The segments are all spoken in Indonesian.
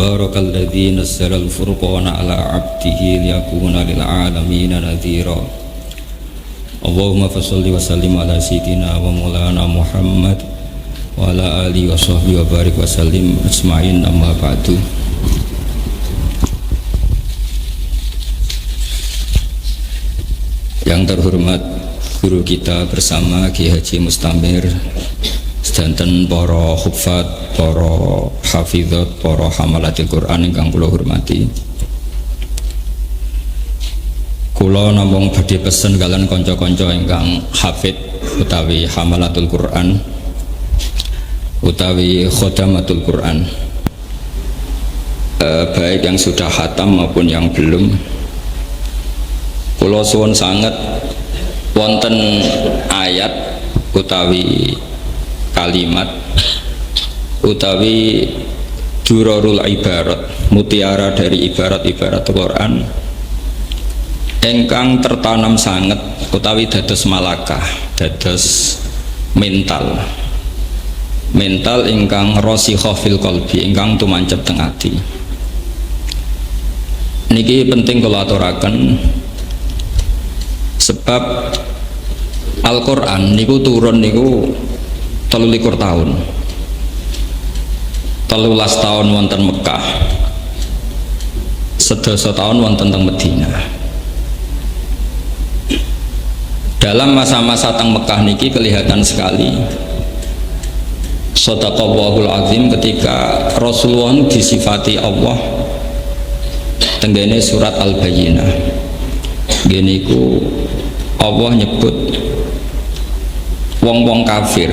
Barakalladzi nazzala al-furqana ala 'abdihi liyakuna lil 'alamin nadhira. Allahumma fasholli wa sallim ala sayyidina wa maulana Muhammad wa ala alihi wa sahbihi wa barik wa sallim ajma'in, amma ba'du. Yang terhormat guru kita bersama Ki Haji Mustamir, sedanten para hufat, para hafizat, para hamalatil Quran ingkang kula hormati. Kula namung badhe pesen kalian kanca-kanca ingkang hafid utawi hamalatul Quran utawi khodamatul Quran, baik yang sudah khatam maupun yang belum, kula suwun sanget wonten ayat utawi kalimat utawi durarul ibarat, mutiara dari ibarat-ibarat Quran engkang tertanam sanget utawi dados malakah, dados mental ingkang rasikha fil qalbi, ingkang tumancep teng ati. Niki penting kula aturaken sebab Al-Quran niku turun niku 13 tahun, 13 tahun wonten Mekah, 11 tahun wonten teng Madinah. Dalam masa-masa teng Mekah niki kelihatan sekali Shadaqallahul Azim ketika Rasulullah disifati Allah tenggene surat Al-Bayyinah. Gini ku Allah nyebut wong-wong kafir,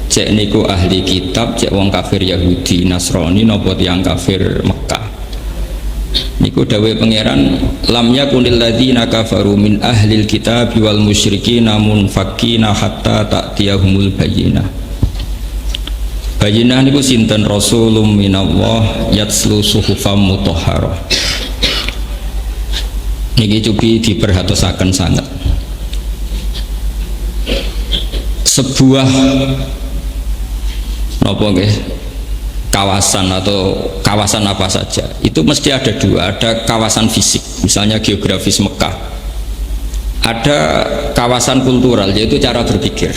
cek niku ahli kitab, cek wong kafir Yahudi, Nasrani, nopo tiyang kafir Mekah. Niku dawuh pangeran, lam yakunil ladzina kafaru min ahlil kitab wal musyrikin munfakina hatta ta'tiyahumul bayyinah. Bayyinah niku sinten? Rasulun minallah yatslu suhufam mutahharah. Niki cukup diperhatosaken sangat. Sebuah napa nggih kawasan atau kawasan apa saja itu mesti ada dua, ada kawasan fisik misalnya geografis Mekah, ada kawasan kultural yaitu cara berpikir.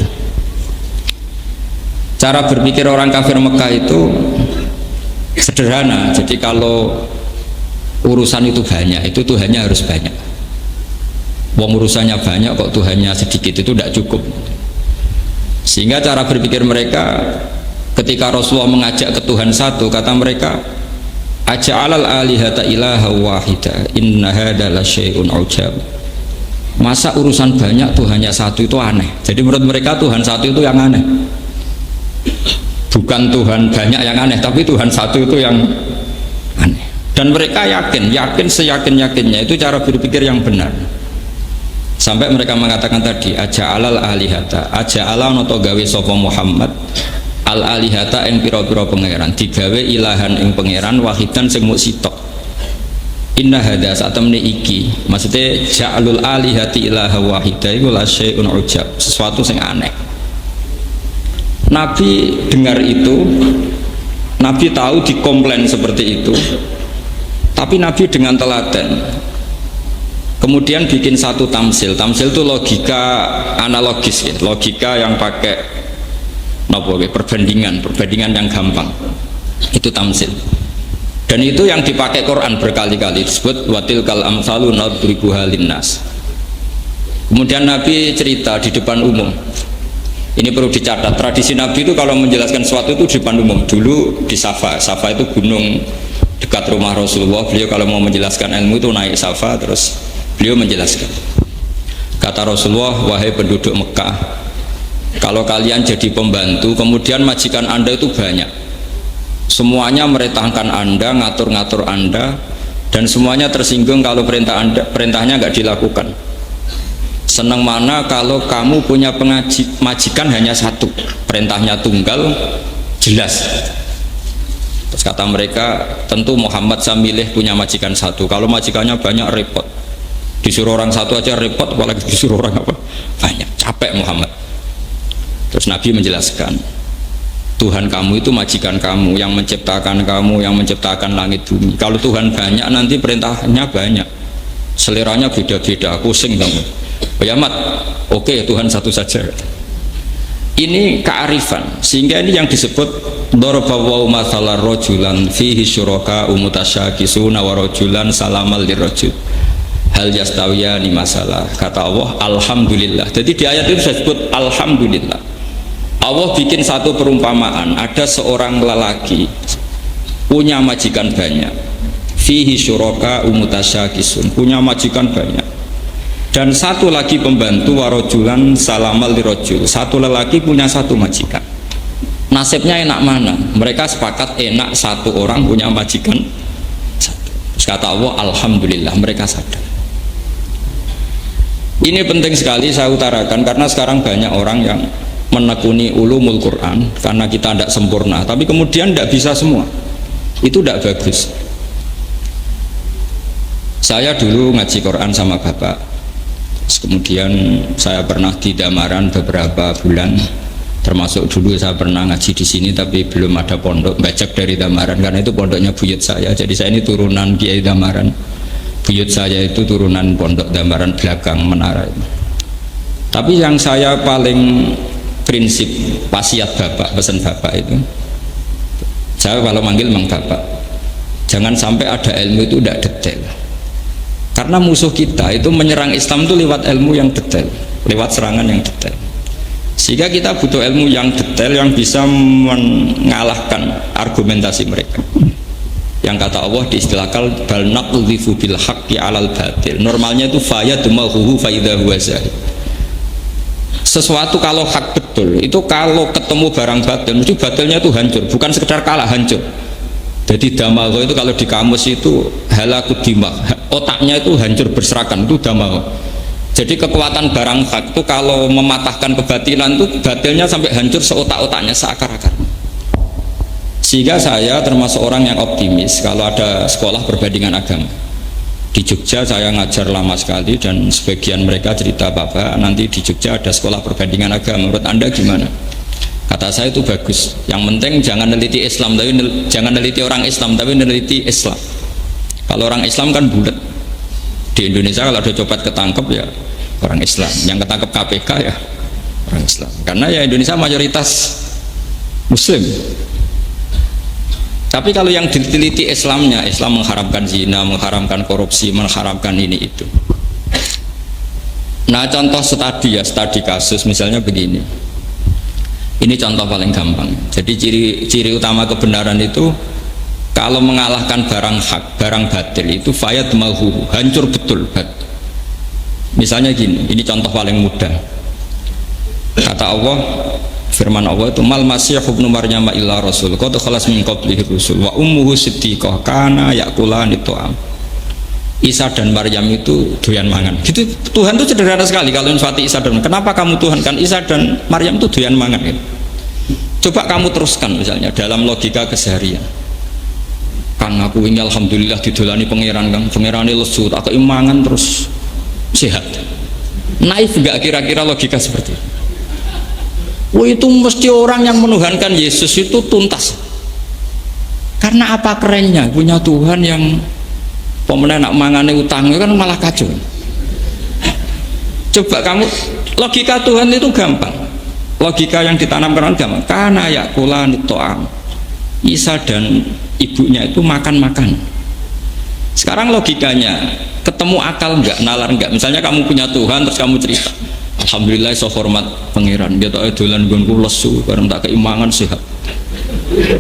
Cara berpikir orang kafir Mekah itu sederhana, jadi kalau urusan itu banyak, itu Tuhannya harus banyak. Wong urusannya banyak kok Tuhannya sedikit, itu tidak cukup. Sehingga cara berpikir mereka ketika Rasulullah mengajak ke Tuhan satu, kata mereka, aja'alal alihata ilaha wahida inna hadza la syai'un ujab. Masa urusan banyak Tuhannya satu itu aneh. Jadi menurut mereka Tuhan satu itu yang aneh. Bukan Tuhan banyak yang aneh, tapi Tuhan satu itu yang aneh. Dan mereka yakin seyakin-yakinnya itu cara berpikir yang benar. Sampai mereka mengatakan tadi aja'alal alihata, aja'ala noto gawe sapa Muhammad al alihata ing pira-pira pangeran, digawe ilahan ing pangeran wahidan sing mung sitok. Inna hadza satamne iki, maksudnya ja'alul alihati ilaha wahida iku la syai'un ujab, sesuatu sing aneh. Nabi dengar itu, Nabi tahu dikomplain seperti itu, tapi Nabi dengan telaten kemudian bikin satu tamsil. Tamsil itu logika analogis ya, logika yang pakai perbandingan yang gampang, itu tamsil. Dan itu yang dipakai Quran berkali-kali, disebut watil kal amsalu nadribuha linnas. Kemudian Nabi cerita di depan umum. Ini perlu dicatat, tradisi Nabi itu kalau menjelaskan sesuatu itu di depan umum. Dulu di Safa itu gunung dekat rumah Rasulullah. Beliau kalau mau menjelaskan ilmu itu naik Safa, terus beliau menjelaskan. Kata Rasulullah, wahai penduduk Mekah, kalau kalian jadi pembantu, kemudian majikan Anda itu banyak, semuanya meretahkan Anda, ngatur-ngatur Anda, dan semuanya tersinggung kalau perintahnya nggak dilakukan. Senang mana kalau kamu punya majikan hanya satu, perintahnya tunggal, jelas. Terus kata mereka, tentu Muhammad saya milih punya majikan satu, kalau majikannya banyak repot. Disuruh orang satu aja repot, apalagi disuruh orang apa banyak, capek Muhammad. Terus Nabi menjelaskan, Tuhan kamu itu majikan kamu, yang menciptakan kamu, yang menciptakan langit bumi. Kalau Tuhan banyak nanti perintahnya banyak, seleranya beda-beda, pusing kamu. Ya mat, oke, Tuhan satu saja. Ini kearifan, sehingga ini yang disebut daraballahu mathalan rajulan fihi syuraka mutasyakisuna wa rajulan salamal lirajul hal yastawiyani masalah. Kata Allah, alhamdulillah. Jadi di ayat itu disebut alhamdulillah. Allah bikin satu perumpamaan, ada seorang lelaki punya majikan banyak, fihi syuraka mutasyakisun, punya majikan banyak, dan satu lagi pembantu warojulan salamal lirojul, satu lelaki punya satu majikan. Nasibnya enak mana? Mereka sepakat enak satu orang punya majikan satu. Terus kata Allah, alhamdulillah, mereka sadar. Ini penting sekali saya utarakan, karena sekarang banyak orang yang menekuni ulumul Quran karena kita tidak sempurna, tapi kemudian tidak bisa semua. Itu tidak bagus. Saya dulu ngaji Quran sama bapak, kemudian saya pernah di Damaran beberapa bulan, termasuk dulu saya pernah ngaji di sini tapi belum ada pondok, bajak dari Damaran karena itu pondoknya buyut saya. Jadi saya ini turunan Kiai Damaran, buyut saya itu turunan pondok Damaran belakang menara itu. Tapi yang saya paling prinsip wasiat bapak, pesan bapak itu, saya kalau manggil memang bapak, jangan sampai ada ilmu itu tidak detail, karena musuh kita itu menyerang Islam itu lewat ilmu yang detail, lewat serangan yang detail, sehingga kita butuh ilmu yang detail yang bisa mengalahkan argumentasi mereka. Yang kata Allah diistilahkan bal naqdhifu bil haqqi 'alal batil, normalnya itu fayadmahu fa idza huwa zahid. Sesuatu kalau hak betul itu kalau ketemu barang batil mesti batilnya itu hancur, bukan sekedar kalah, hancur. Jadi damago itu kalau di kamus itu halakut dimah, otaknya itu hancur berserakan, itu damago. Jadi kekuatan barang hak itu kalau mematahkan kebatilan itu batilnya sampai hancur seotak-otaknya, seakar-akar. Sehingga saya termasuk orang yang optimis kalau ada sekolah perbandingan agama. Di Jogja saya ngajar lama sekali dan sebagian mereka cerita, Bapak nanti di Jogja ada sekolah perbandingan agama, menurut Anda gimana? Kata saya itu bagus, yang penting jangan neliti Islam, tapi jangan neliti orang Islam, tapi neliti Islam. Kalau orang Islam kan bulat. Di Indonesia kalau ada copet ketangkep ya orang Islam, yang ketangkep KPK ya orang Islam, karena ya Indonesia mayoritas Muslim. Tapi kalau yang diteliti Islamnya, Islam mengharamkan zina, mengharamkan korupsi, mengharamkan ini itu. Nah contoh studi ya, studi kasus misalnya begini. Ini contoh paling gampang. Jadi ciri utama kebenaran itu kalau mengalahkan barang hak, barang batil itu fayad mahu, hancur betul. Misalnya gini, ini contoh paling mudah. Kata Allah, firman Allah itu mal masih ibnu maryam illa rasul qad khalas min qablihi rusul wa ummuhu siddiqah kana yakulani ta'am. Isa dan Maryam itu doyan mangan. Gitu. Tuhan itu sederhana sekali kalau nyifati Isa dan, kenapa kamu Tuhan kan Isa dan Maryam itu doyan mangan gitu. Coba kamu teruskan misalnya dalam logika keseharian. Kang aku ini alhamdulillah didolani pangeran, Kang pangerane lesu tak kei mangan terus sehat. Naif enggak kira-kira logika seperti itu? Wah itu mesti orang yang menuhankan Yesus itu tuntas. Karena apa kerennya punya Tuhan yang pemenang nak mangane utang kan malah kacau. Coba kamu logika Tuhan itu gampang. Logika yang ditanamkan gampang. Karena yakulani ta'am. Isa dan ibunya itu makan-makan. Sekarang logikanya ketemu akal enggak, nalar enggak? Misalnya kamu punya Tuhan terus kamu cerita, alhamdulillah so hormat pangeran, dia tak dolan gonku lesu bareng tak keimangan sehat.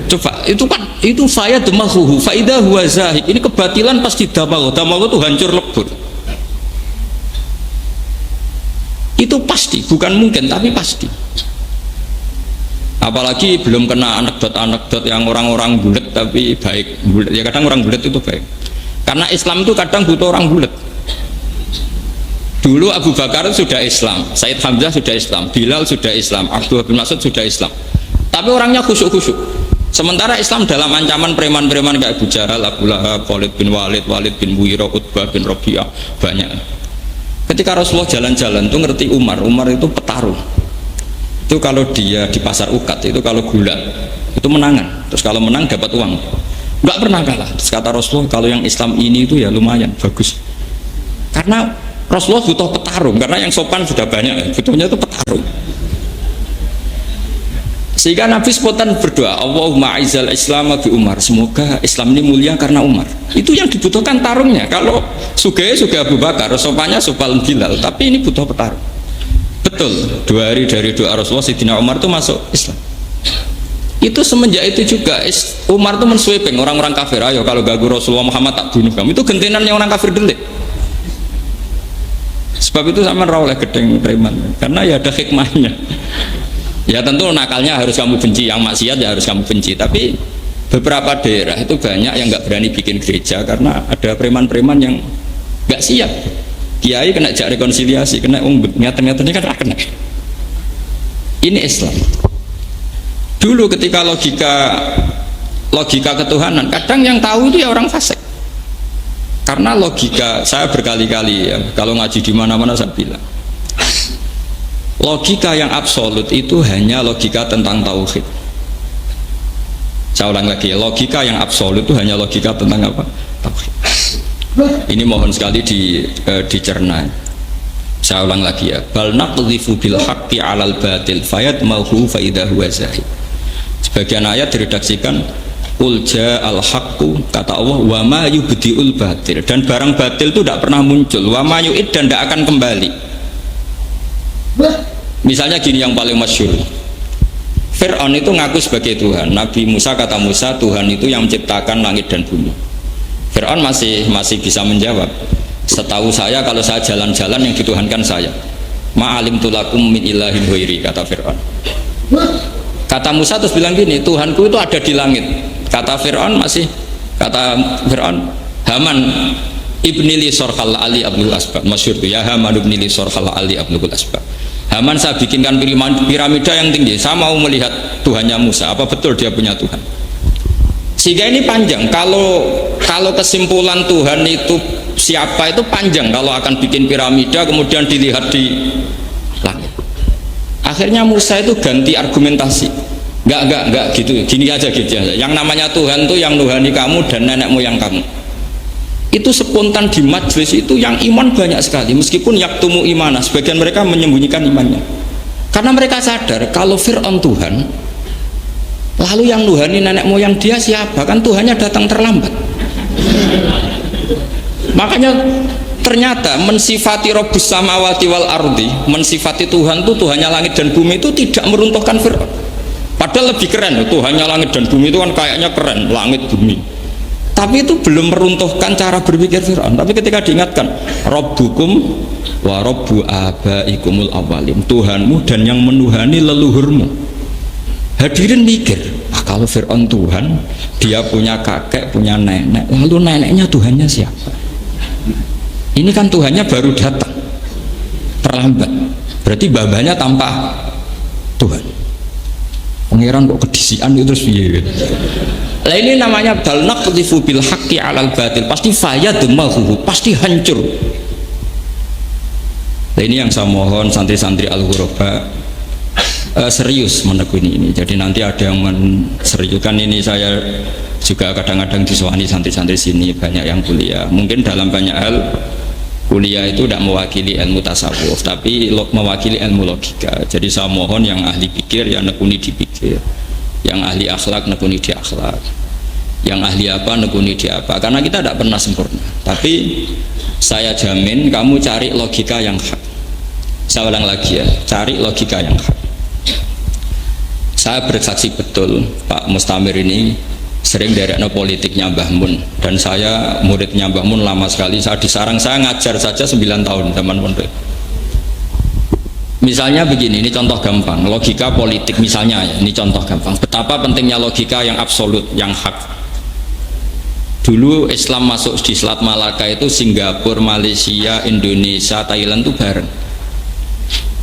Coba itu kan itu saya demahuhu faidah huwa zahid. Ini kebatilan pasti damahu itu hancur lebur. Itu pasti, bukan mungkin tapi pasti. Apalagi belum kena anekdot yang orang-orang bulat tapi baik. Bulat ya, kadang orang bulat itu baik. Karena Islam itu kadang butuh orang bulat. Dulu Abu Bakar sudah Islam, Said Hamzah sudah Islam, Bilal sudah Islam, Abdullah bin Mas'ud sudah Islam. Tapi orangnya khusyuk-khusyuk. Sementara Islam dalam ancaman preman-preman kayak Abu Jahal, Abu Lahab, Khalid bin Walid, Walid bin Mughirah, Utbah bin Rabi'ah, banyak. Ketika Rasulullah jalan-jalan tuh ngerti Umar itu petarung. Itu kalau dia di pasar ukat itu kalau gula itu menangan, terus kalau menang dapat uang, nggak pernah kalah. Terus kata Rasulullah, kalau yang Islam ini itu ya lumayan bagus, karena Rasulullah butuh petarung, karena yang sopan sudah banyak, butuhnya itu petarung. Sehingga Nabi spontan berdoa, Allahumma aizal Islam bi Umar, semoga Islam ini mulia karena Umar. Itu yang dibutuhkan tarungnya. Kalau sugih Abu Bakar, sopannya sopal Bilal, tapi ini butuh petarung. Betul, 2 hari dari doa Rasulullah, Sayyidina Umar itu masuk Islam. Itu semenjak itu juga Umar itu mensweeping orang-orang kafir, ayo kalau ganggu Rasulullah Muhammad tak bunuh kamu. Itu gentenannya orang kafir delik. Sebab itu sama rawleh gedeng preman, karena ya ada hikmahnya. Ya tentu nakalnya harus kamu benci, yang maksiat ya harus kamu benci. Tapi beberapa daerah itu banyak yang nggak berani bikin gereja karena ada preman-preman yang nggak siap. Kiai kena jak rekonsiliasi, kena nyata-nyatanya kan kena. Ini Islam. Dulu ketika logika ketuhanan, kadang yang tahu itu ya orang fasik. Karena logika, saya berkali-kali ya, kalau ngaji di mana-mana saya bilang, logika yang absolut itu hanya logika tentang tauhid. Saya ulang lagi, logika yang absolut itu hanya logika tentang apa? Tauhid. Ini mohon sekali dicerna. Saya ulang lagi ya, bal naqdhifu bil haqqi 'alal batil fayadmahu fa idza huwa zahid. Sebagian ayat diredaksikan qul ja'al haqqu, kata Allah, wa ma yubdiul batil, dan barang batil itu tidak pernah muncul, wa ma yu'id, dan tidak akan kembali. Misalnya gini yang paling masyhur, Fir'aun itu ngaku sebagai Tuhan. Nabi Musa kata Musa, Tuhan itu yang menciptakan langit dan bumi. Fir'aun masih bisa menjawab, setahu saya kalau saya jalan-jalan yang dituhankan saya. Ma'alim tulakum min ilahin huiri, kata Fir'aun. Kata Musa terus bilang gini, Tuhanku itu ada di langit. Kata Fir'aun Haman ibnili sorhal ali abdul asbab, masyhur itu ya, Haman ibnili sorhal ali abdul asbab. Haman, saya bikinkan piramida yang tinggi, saya mau melihat Tuhannya Musa, apa betul dia punya Tuhan. Sehingga ini panjang, kalau kesimpulan Tuhan itu siapa itu panjang, kalau akan bikin piramida kemudian dilihat di langit. Akhirnya Musa itu ganti argumentasi, enggak gitu, gini aja. Yang namanya Tuhan itu yang nuhani kamu dan nenek moyang kamu. Itu spontan di majlis itu yang iman banyak sekali, meskipun yaktumu imana, sebagian mereka menyembunyikan imannya, karena mereka sadar kalau Fir'aun Tuhan, lalu yang nuhani nenek moyang dia siapa? Kan Tuhannya datang terlambat. Makanya ternyata mensifati Rabbus samawati wal ardi, mensifati Tuhan itu Tuhannya langit dan bumi, itu tidak meruntuhkan Fir'aun. Padahal lebih keren, Tuhannya langit dan bumi itu kan kayaknya keren, langit bumi. Tapi itu belum meruntuhkan cara berpikir Fir'aun. Tapi ketika diingatkan Rabbukum wa Rabbu abaikumul awalin, Tuhanmu dan yang menuhani leluhurmu. Hadirin mikir, kalau Fir'aun Tuhan, dia punya kakek, punya nenek, lalu neneknya Tuhannya siapa? Ini kan Tuhannya baru datang terlambat, berarti babanya tanpa Tuhan. Pangeran kok kedisian itu terus piye? Lah ini namanya bal naqdhifu bil haqqi 'alal batil, pasti fayadmahu, pasti hancur. Nah ini yang saya mohon santri-santri Al-Ghuraba serius menekuni ini. Jadi nanti ada yang menseriuskan ini, saya juga kadang-kadang disewani santri-santri sini banyak yang kuliah. Mungkin dalam banyak hal kuliah itu tidak mewakili ilmu tasawuf, tapi mewakili ilmu logika. Jadi saya mohon yang ahli pikir ya nekuni di pikir, yang ahli akhlak nekuni di akhlak, yang ahli apa nekuni di apa, karena kita tidak pernah sempurna. Tapi saya jamin kamu cari logika yang hak. Saya ulang lagi ya, cari logika yang hak. Saya bersaksi betul Pak Mustamir ini sering derekno politiknya Mbah Mun, dan saya muridnya Mbah Mun lama sekali. Saya disarang, saya ngajar saja 9 tahun zaman pondok. Misalnya begini, ini contoh gampang logika politik misalnya ya, ini contoh gampang betapa pentingnya logika yang absolut, yang hak. Dulu Islam masuk di Selat Malaka itu Singapura, Malaysia, Indonesia, Thailand itu bareng.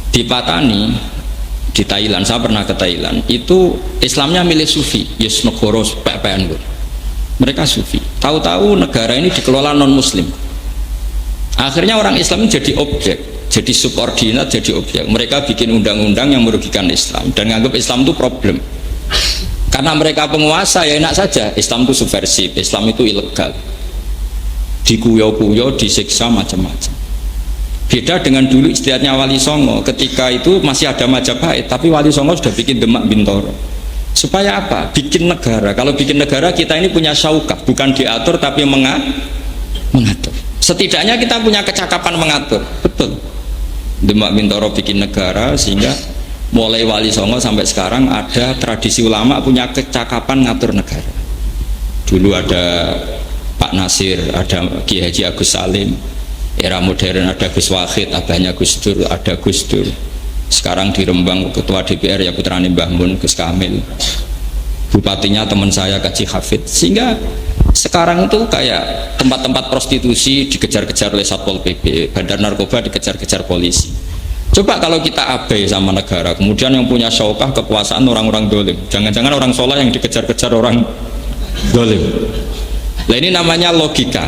Di Patani di Thailand, saya pernah ke Thailand, itu Islamnya milih Sufi, yes negara PPN, mereka Sufi. Tahu-tahu negara ini dikelola non Muslim. Akhirnya orang Islam jadi objek. jadi subordinat, jadi objek. Mereka bikin undang-undang yang merugikan Islam dan nganggap Islam itu problem. Karena mereka penguasa ya enak saja, Islam itu subversif, Islam itu ilegal, dikuyo-kuyo, disiksa macam-macam. Beda dengan dulu istiadatnya Wali Songo, ketika itu masih ada Majapahit, tapi Wali Songo sudah bikin Demak Bintoro. Supaya apa? Bikin negara. Kalau bikin negara kita ini punya syaukah, bukan diatur tapi mengatur. Setidaknya kita punya kecakapan mengatur, betul. Demak Bintoro bikin negara sehingga mulai Wali Songo sampai sekarang ada tradisi ulama punya kecakapan ngatur negara. Dulu ada Pak Nasir, ada Kiai Haji Agus Salim. Era modern ada Gus Wahid, abahnya Gus Dur, ada Gus Dur. Sekarang di Rembang ketua DPR ya putrane Mbah Mun, Gus Kamil. Bupatinya teman saya Kaji Hafid. Sehingga sekarang itu kayak tempat-tempat prostitusi dikejar-kejar oleh Satpol PP, bandar narkoba dikejar-kejar polisi. Coba kalau kita abai sama negara, kemudian yang punya syaukah kekuasaan orang-orang dolim, jangan-jangan orang soleh yang dikejar-kejar orang dolim. Nah ini namanya logika.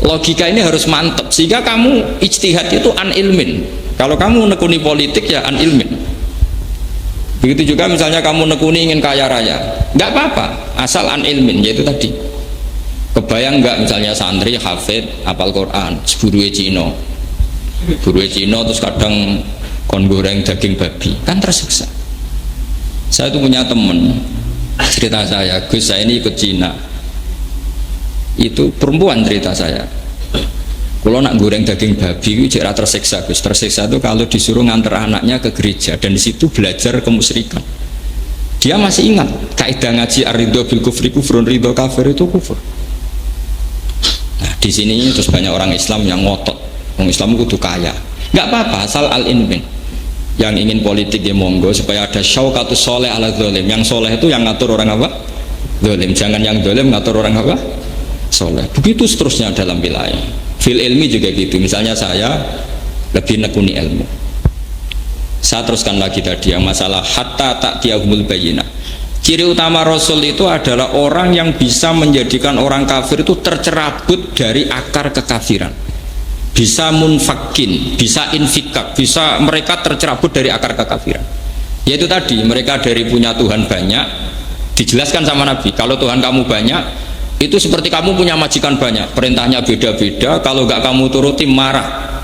Logika ini harus mantap sehingga kamu ijtihad itu an ilmin. Kalau kamu nekuni politik ya an ilmin. Begitu juga misalnya kamu nekuni ingin kaya raya, nggak apa-apa asal an ilmin, yaitu tadi. Kebayang nggak misalnya santri hafid hafal Quran, buruwe Cina terus kadang kon goreng daging babi, kan tersiksa. Saya itu punya temen cerita saya, Gus saya ini ikut Cina, itu perempuan cerita saya, kalau nak goreng daging babi itu jera tersiksa Gus. Tersiksa itu kalau disuruh nganter anaknya ke gereja dan disitu belajar kemusyrikan. Dia masih ingat kaidah ngaji ar-ridho bil kufri kufrun, ridho kafir itu kufur. Nah di sini terus banyak orang Islam yang ngotot, orang Islam kudu kaya, nggak apa-apa asal al-inmin. Yang ingin politik ya monggo, supaya ada syaukatus soleh ala zolim. Yang soleh itu yang ngatur orang apa? Zolim. Jangan yang zolim ngatur orang apa? Soleh. Begitu seterusnya dalam wilayah. Fil ilmi juga gitu. Misalnya saya lebih nekuni ilmu. Saya teruskan lagi tadi yang masalah hatta ta'tiyahumul bayyinah. Ciri utama Rasul itu adalah orang yang bisa menjadikan orang kafir itu tercerabut dari akar kekafiran. Bisa munfakin, bisa infikak, bisa mereka tercerabut dari akar kekafiran. Yaitu tadi mereka dari punya Tuhan banyak, dijelaskan sama Nabi, kalau Tuhan kamu banyak itu seperti kamu punya majikan banyak, perintahnya beda-beda, kalau nggak kamu turuti marah.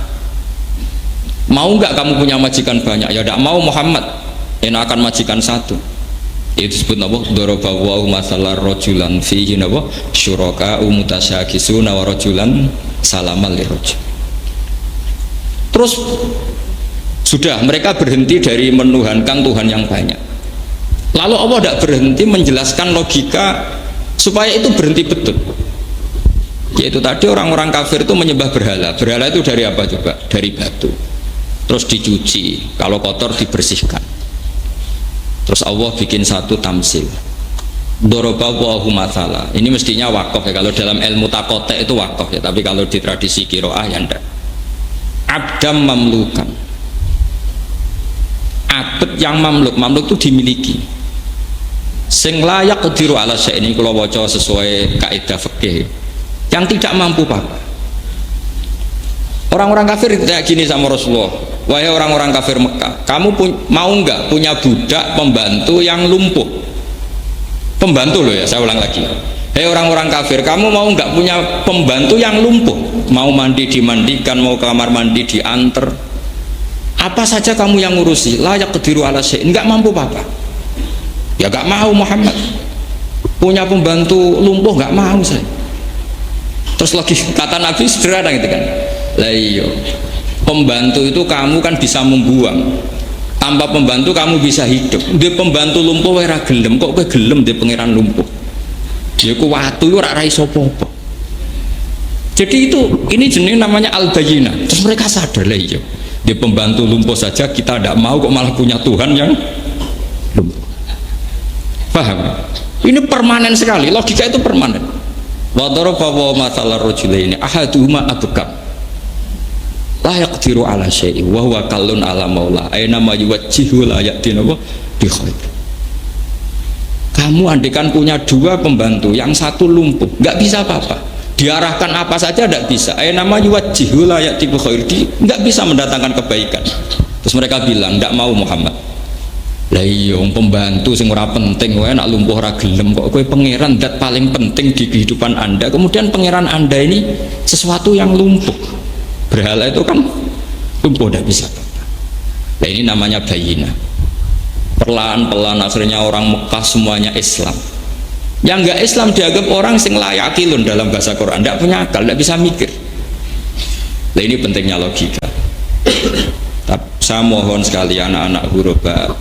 Mau nggak kamu punya majikan banyak? Ya tidak mau Muhammad, enakan majikan satu. Itu disebut napa? Daraballahu masalan rajulan fihi napa? Syuraka mutasyakisuna wa rajulan salamal lirajul. Terus sudah mereka berhenti dari menuhankan Tuhan yang banyak. Lalu Allah tidak berhenti menjelaskan logika supaya itu berhenti betul. Yaitu tadi orang-orang kafir itu menyembah berhala. Berhala itu dari apa coba? Dari batu. Terus dicuci, kalau kotor dibersihkan. Terus Allah bikin satu tamsil. Doroballahu mathala. Ini mestinya wakaf ya. Kalau dalam ilmu takotek itu wakaf ya. Tapi kalau di tradisi kiroah ya enggak. Abdam mamlukan, abd yang mamluk itu dimiliki, sing layak kediru ala syai. Ini kalau baca sesuai kaidah fikih, yang tidak mampu pak. Orang-orang kafir tidak gini sama Rasulullah, wahai orang-orang kafir Mekah, kamu mau nggak punya budak pembantu yang lumpuh? Pembantu loh ya, saya ulang lagi. Hei orang-orang kafir, kamu mau nggak punya pembantu yang lumpuh? Mau mandi dimandikan, mau ke kamar mandi diantar, apa saja kamu yang ngurusi. Layak kediru ala syai, nggak mampu papa. Ya nggak mau Muhammad punya pembantu lumpuh, nggak mau saya. Terus lagi kata Nabi sederhana gitu kan, lah iyo pembantu itu kamu kan bisa membuang, tanpa pembantu kamu bisa hidup. Dia pembantu lumpuh ora gelem, kok kowe gelem dia pangeran lumpuh? Ya ku watu ora ra iso apa-apa. Jadi itu ini jenis namanya al-bayyinah. Terus mereka sadar lah iya, dia pembantu lumpuh saja kita tidak mau, kok malah punya Tuhan yang lumpuh. Paham? Ini permanen sekali, logika itu permanen. Wa daraba wa masalar rajulaini ahaduhuma abkam la yaqdiru ala syai'in wa huwa kallun ala maula aina ma yuwajjihu la ya'tina bi khair. Kamu andekan punya dua pembantu, yang satu lumpuh, nggak bisa apa-apa. diarahkan apa saja tidak bisa. Nama yuwajjihu la ya'ti bi khair, nggak bisa mendatangkan kebaikan. Terus mereka bilang tidak mau Muhammad. Lah iya pembantu sing ora penting wae nak lumpuh ora gelem kok kowe pangeran dat paling penting di kehidupan Anda. Kemudian pangeran Anda ini sesuatu yang lumpuh. Berhala itu kan lumpuh tidak bisa. Nah ini namanya bayina. Perlahan-pelan akhirnya orang Mekah semuanya Islam. Yang enggak Islam dianggap orang sing layakilun dalam bahasa Quran, tidak punya akal, tidak bisa mikir. Nah ini pentingnya logika. Saya mohon sekali anak-anak huraba,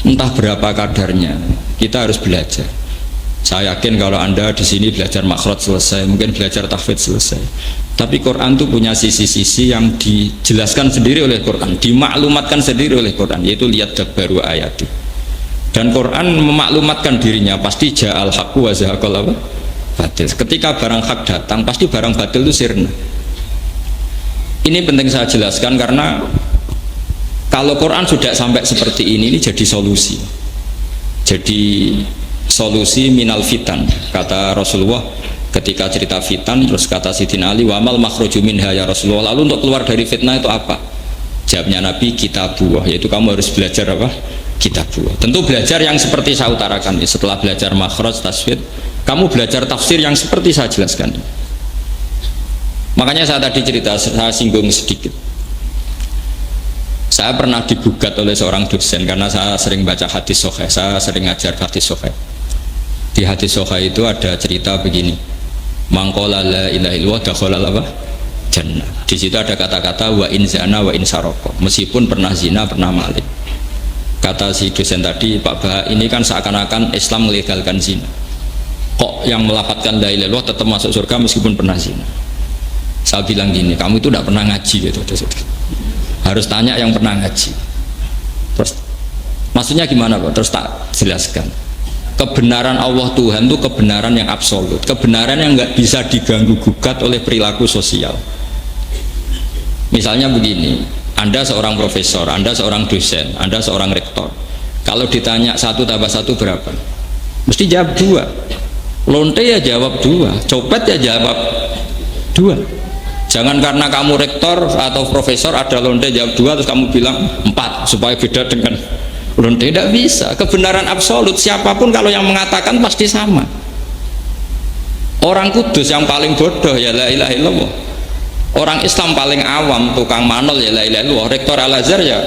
entah berapa kadarnya, kita harus belajar. Saya yakin kalau Anda di sini belajar makhraj selesai, mungkin belajar tahfidz selesai. Tapi Quran itu punya sisi-sisi yang dijelaskan sendiri oleh Quran, dimaklumatkan sendiri oleh Quran, yaitu lihat baru ayat. Dan Quran memaklumatkan dirinya, pasti ja'al haqqu wa zahaqal apa? Batil. Ketika barang hak datang, pasti barang batil itu sirna. Ini penting saya jelaskan karena kalau Quran sudah sampai seperti ini jadi solusi. Jadi solusi minal fitan, kata Rasulullah ketika cerita fitan, terus kata Sidin Ali, wa mal makhruju minha ya Rasulullah. Lalu untuk keluar dari fitnah itu apa? Jawabnya Nabi, kitabullah, yaitu kamu harus belajar apa? Kitabullah. Tentu belajar yang seperti saya utarakan. Setelah belajar makhraj, tasfid, kamu belajar tafsir yang seperti saya jelaskan. Makanya saya tadi cerita, saya singgung sedikit. Saya pernah digugat oleh seorang dosen karena saya sering baca hadis sahih, saya sering ngajar hadis sahih. Di hadis sahih itu ada cerita begini, mangqala la ilaha illallah dakhala apa? Jannah. Di situ ada kata-kata wa in zana wa in saraka, meskipun pernah zina, pernah maling. Kata si dosen tadi, Pak Bah, ini kan seakan-akan Islam melegalkan zina. Kok yang melafadzkan la ilaha illallah tetap masuk surga meskipun pernah zina? Saya bilang gini, kamu itu tidak pernah ngaji gitu. Harus tanya yang pernah ngaji. Terus maksudnya gimana Pak? Terus tak jelaskan. Kebenaran Allah Tuhan itu kebenaran yang absolut, kebenaran yang nggak bisa diganggu gugat oleh perilaku sosial. Misalnya begini, Anda seorang profesor, Anda seorang dosen, Anda seorang rektor. Kalau ditanya 1 tambah 1 berapa? Mesti jawab 2. Lonte ya jawab 2, copet ya jawab 2. Jangan karena kamu rektor atau profesor ada lonte jawab 2 terus kamu bilang 4 supaya beda dengan lonte. Tidak bisa. Kebenaran absolut siapapun kalau yang mengatakan pasti sama. Orang kudus yang paling bodoh ya la ilaha illallah. Orang Islam paling awam tukang manol ya la ilaha illallah. Rektor Al-Azhar ya.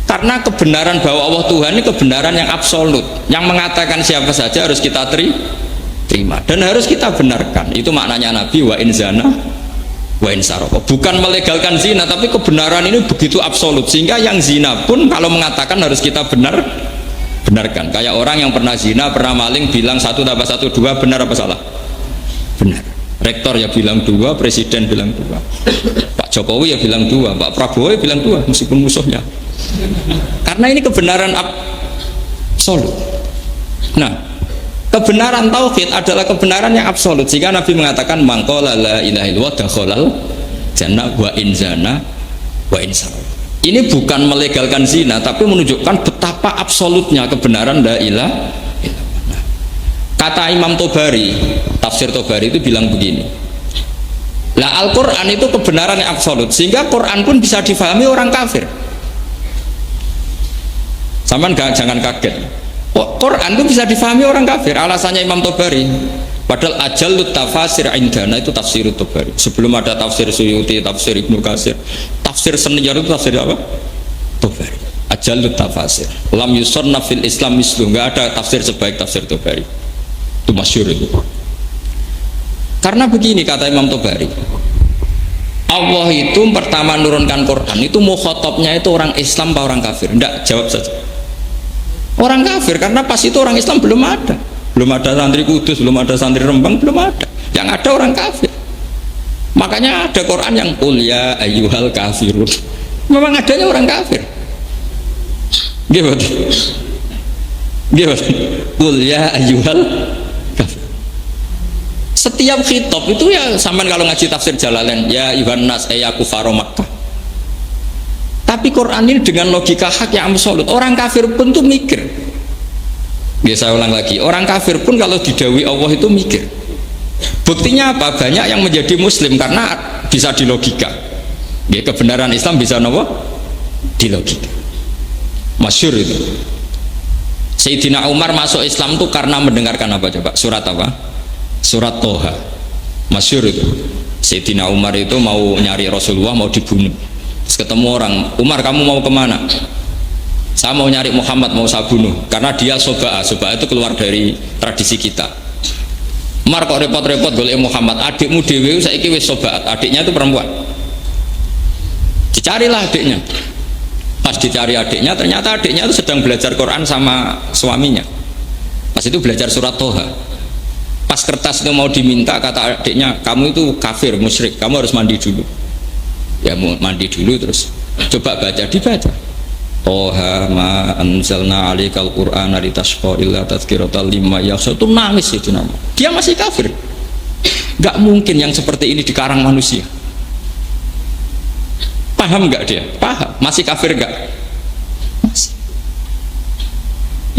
Karena kebenaran bahwa Allah Tuhan ini kebenaran yang absolut, yang mengatakan siapa saja harus kita terima dan harus kita benarkan. Itu maknanya Nabi wa in zana wa in saraka. Bukan melegalkan zina, tapi kebenaran ini begitu absolut sehingga yang zina pun kalau mengatakan harus kita benarkan. Kayak orang yang pernah zina, pernah maling bilang 1 tambah 1 2, benar apa salah? Benar. Rektor ya bilang 2, presiden bilang 2, Pak Jokowi ya bilang 2, Pak Prabowo ya bilang 2 meskipun musuhnya. Karena ini kebenaran absolut. Nah, kebenaran tauhid adalah kebenaran yang absolut sehingga Nabi mengatakan mangqala la ilaha illallah dakhalal jannah wa in zana wa in saraka. Ini bukan melegalkan zina tapi menunjukkan betapa absolutnya kebenaran la ilaha illallah. Kata Imam Tobari, tafsir Tobari itu bilang begini, lah Al-Quran itu kebenaran yang absolut sehingga Quran pun bisa difahami orang kafir. Sampai jangan kaget, Quran itu bisa difahami orang kafir. Alasannya Imam Tobari, padahal ajallut tafasir indana itu tafsir Tobari. Sebelum ada tafsir Suyuti, tafsir Ibnu Katsir, tafsir senior itu tafsir apa? Tobari. Ajallut tafasir. Lam yusannaf fil Islam mislu, enggak ada tafsir sebaik tafsir Tobari. Itu masyhur itu. Karena begini kata Imam Tobari, Allah itu pertama menurunkan Quran itu mukhatabnya itu orang Islam apa orang kafir? Enggak, jawab saja. Orang kafir, karena pas itu orang Islam belum ada santri Kudus, belum ada santri Rembang, belum ada. Yang ada orang kafir. Makanya ada Quran yang qul ya ayyuhal kafirun. Memang adanya orang kafir. Gimana? Qul ya ayyuhal kafir. Setiap khitab itu ya sampean kalau ngaji tafsir Jalalain, ya ayyuhan nas ya kufar Makkah. Tapi Quran ini dengan logika hak yang absolut, orang kafir pun tuh mikir. Biasa ulang lagi, orang kafir pun kalau didawi Allah itu mikir. Buktinya apa? Banyak yang menjadi muslim karena bisa dilogika. Ya, kebenaran Islam bisa nopo? Dilogika. Masyhur itu. Sayyidina Umar masuk Islam itu karena mendengarkan apa coba? Surat apa? Surat Toha. Masyhur itu. Sayyidina Umar itu mau nyari Rasulullah, mau dibunuh. Terus ketemu orang, Umar kamu mau kemana? Saya mau nyari Muhammad, mau saya bunuh. Karena dia Soba'ah. Soba'ah itu keluar dari tradisi kita. Umar kok repot-repot golek Muhammad, adikmu dewe saiki wis Soba'at, adiknya itu perempuan. Dicarilah adiknya. Pas dicari adiknya, ternyata adiknya itu sedang belajar Quran sama suaminya. Pas itu belajar surat Toha. Pas kertas itu mau diminta, kata adiknya, kamu itu kafir, musyrik, kamu harus mandi dulu. Ya mau mandi dulu, terus coba baca, dibaca. Toha ma anzalna alaikal qur'ana litashqa illa tadhkiratal liman yakhsha. Itu nangis itu nama. Dia masih kafir. Gak mungkin yang seperti ini dikarang manusia. Paham gak dia? Paham. Masih kafir gak? Masih.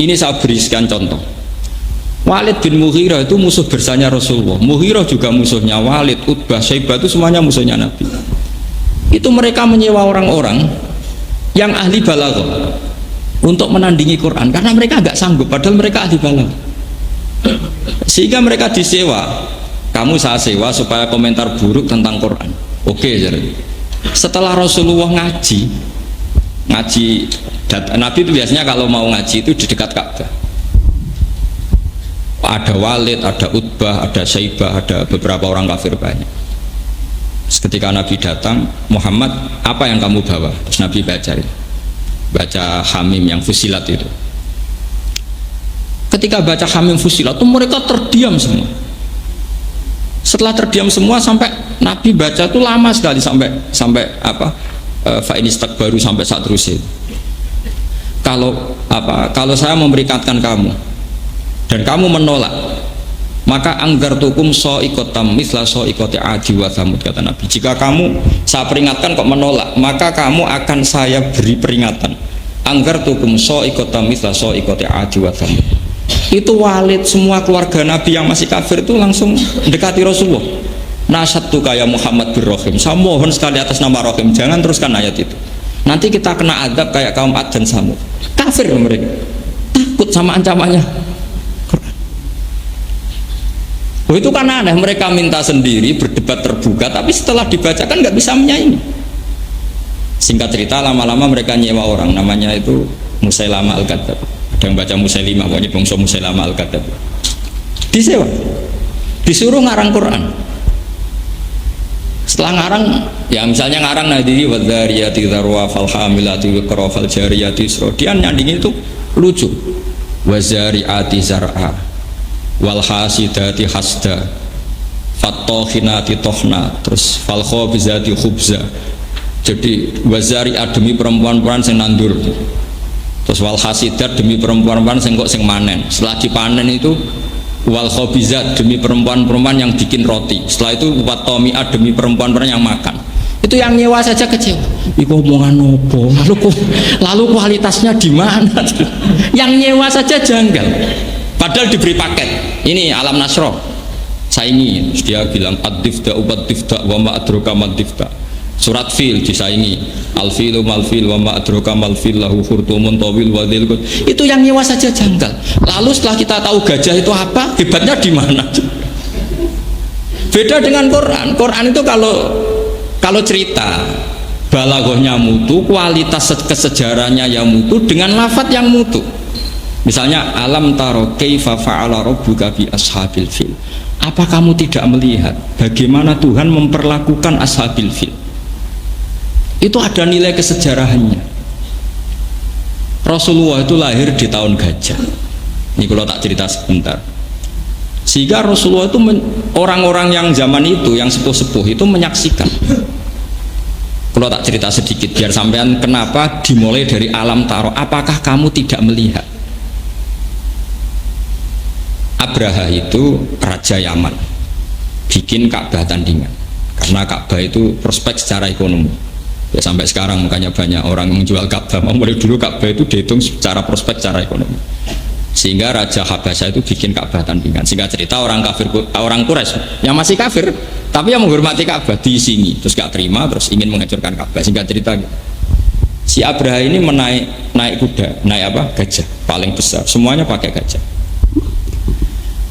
Ini saya berikan contoh. Walid bin Mughirah itu musuh bersanya Rasulullah. Mughirah juga musuhnya Walid, Utbah, Syaibah itu semuanya musuhnya Nabi. Itu mereka menyewa orang-orang yang ahli balaghah untuk menandingi Quran karena mereka agak sanggup, padahal mereka ahli balaghah. Sehingga mereka disewa. Kamu saya sewa supaya komentar buruk tentang Quran. Oke, jadi setelah Rasulullah ngaji, Nabi itu biasanya kalau mau ngaji itu di dekat Ka'bah. Ada Walid, ada Utbah, ada Syaibah, ada beberapa orang kafir banyak. Ketika Nabi datang, Muhammad, apa yang kamu bawa? Terus Nabi baca Hamim yang Fusilat itu. Ketika baca Hamim Fusilat itu mereka terdiam semua. Setelah terdiam semua sampai Nabi baca itu lama sekali sampai apa? Fa'inistaq baru sampai saat terus itu. Kalau saya memperingatkan kamu dan kamu menolak, maka anggartukum so'ikotam misla so'ikoti adi wa thamud, kata Nabi. Jika kamu saya peringatkan kok menolak, maka kamu akan saya beri peringatan. Anggartukum so'ikotam misla so'ikoti adi wa thamud. Itu Walid, semua keluarga Nabi yang masih kafir itu langsung mendekati Rasulullah. Nasyattu kaya Muhammad bin Rahim, saya mohon sekali atas nama Rahim, jangan teruskan ayat itu. Nanti kita kena adab kayak kaum Ad dan Samud. Kafir mereka, takut sama ancamannya. Oh, itu kan aneh, mereka minta sendiri berdebat terbuka, tapi setelah dibacakan nggak bisa menyaingi. Singkat cerita, lama-lama mereka nyewa orang, namanya itu Musailama Al-Kadzab. Ada yang baca Musailimah, pokoknya bangsa Musailama Al-Kadzab. Disewa, disuruh ngarang Quran. Setelah ngarang, ya misalnya ngarang nadiri wadhariyati dzarwa fal hamilati wiqra fal jariyati isra. Dia nyandingin itu lucu. Wazariati zar'a wal hasidati hasda fattokhinati tohna, terus fal khobizati khubza. Jadi wazari demi perempuan-perempuan yang nandur, terus wal hasidat demi perempuan-perempuan yang manen. Setelah dipanen itu wal khobizat demi perempuan-perempuan yang bikin roti. Setelah itu watomi'at demi perempuan-perempuan yang makan. Itu yang nyewa saja kecewa. Iku omongan opo? Lalu kualitasnya di mana? Yang nyewa saja janggal. Padahal diberi paket. Ini alam nasroh. Saingi. Dia bilang ad-difda ubad-difda wa ma adroka mad-difda. Surat fil disaingi. Al-filu mal-fil wa ma adroka mal-fil lahu khurtumun tawil wa dhilkut. Itu yang nyewa saja janggal. Lalu setelah kita tahu gajah itu apa, hebatnya di mana? Beda dengan Quran. Quran itu kalau cerita balaghahnya mutu, kualitas kesejarahnya yang mutu dengan lafadz yang mutu. Misalnya alam taro kaifa fa'ala rabbuka bi ashabil fil. Apa kamu tidak melihat bagaimana Tuhan memperlakukan ashabil fil? Itu ada nilai kesejarahannya. Rasulullah itu lahir di tahun gajah. Ini kalau tak cerita sebentar. Sehingga Rasulullah itu orang-orang yang zaman itu, yang sepuh-sepuh itu menyaksikan. Kalau tak cerita sedikit biar sampean kenapa dimulai dari alam taro. Apakah kamu tidak melihat? Abraha itu raja Yaman, bikin Ka'bah tandingan karena Ka'bah itu prospek secara ekonomi. Ya sampai sekarang makanya banyak orang menjual Ka'bah. Mulai dulu Ka'bah itu dihitung secara prospek secara ekonomi. Sehingga Raja Habasyah itu bikin Ka'bah tandingan. Sehingga cerita orang kafir, orang Quraisy yang masih kafir tapi yang menghormati Ka'bah diisingi, terus gak terima, terus ingin menghancurkan Ka'bah. Sehingga cerita si Abraha ini naik kuda, naik apa? Gajah paling besar, semuanya pakai gajah.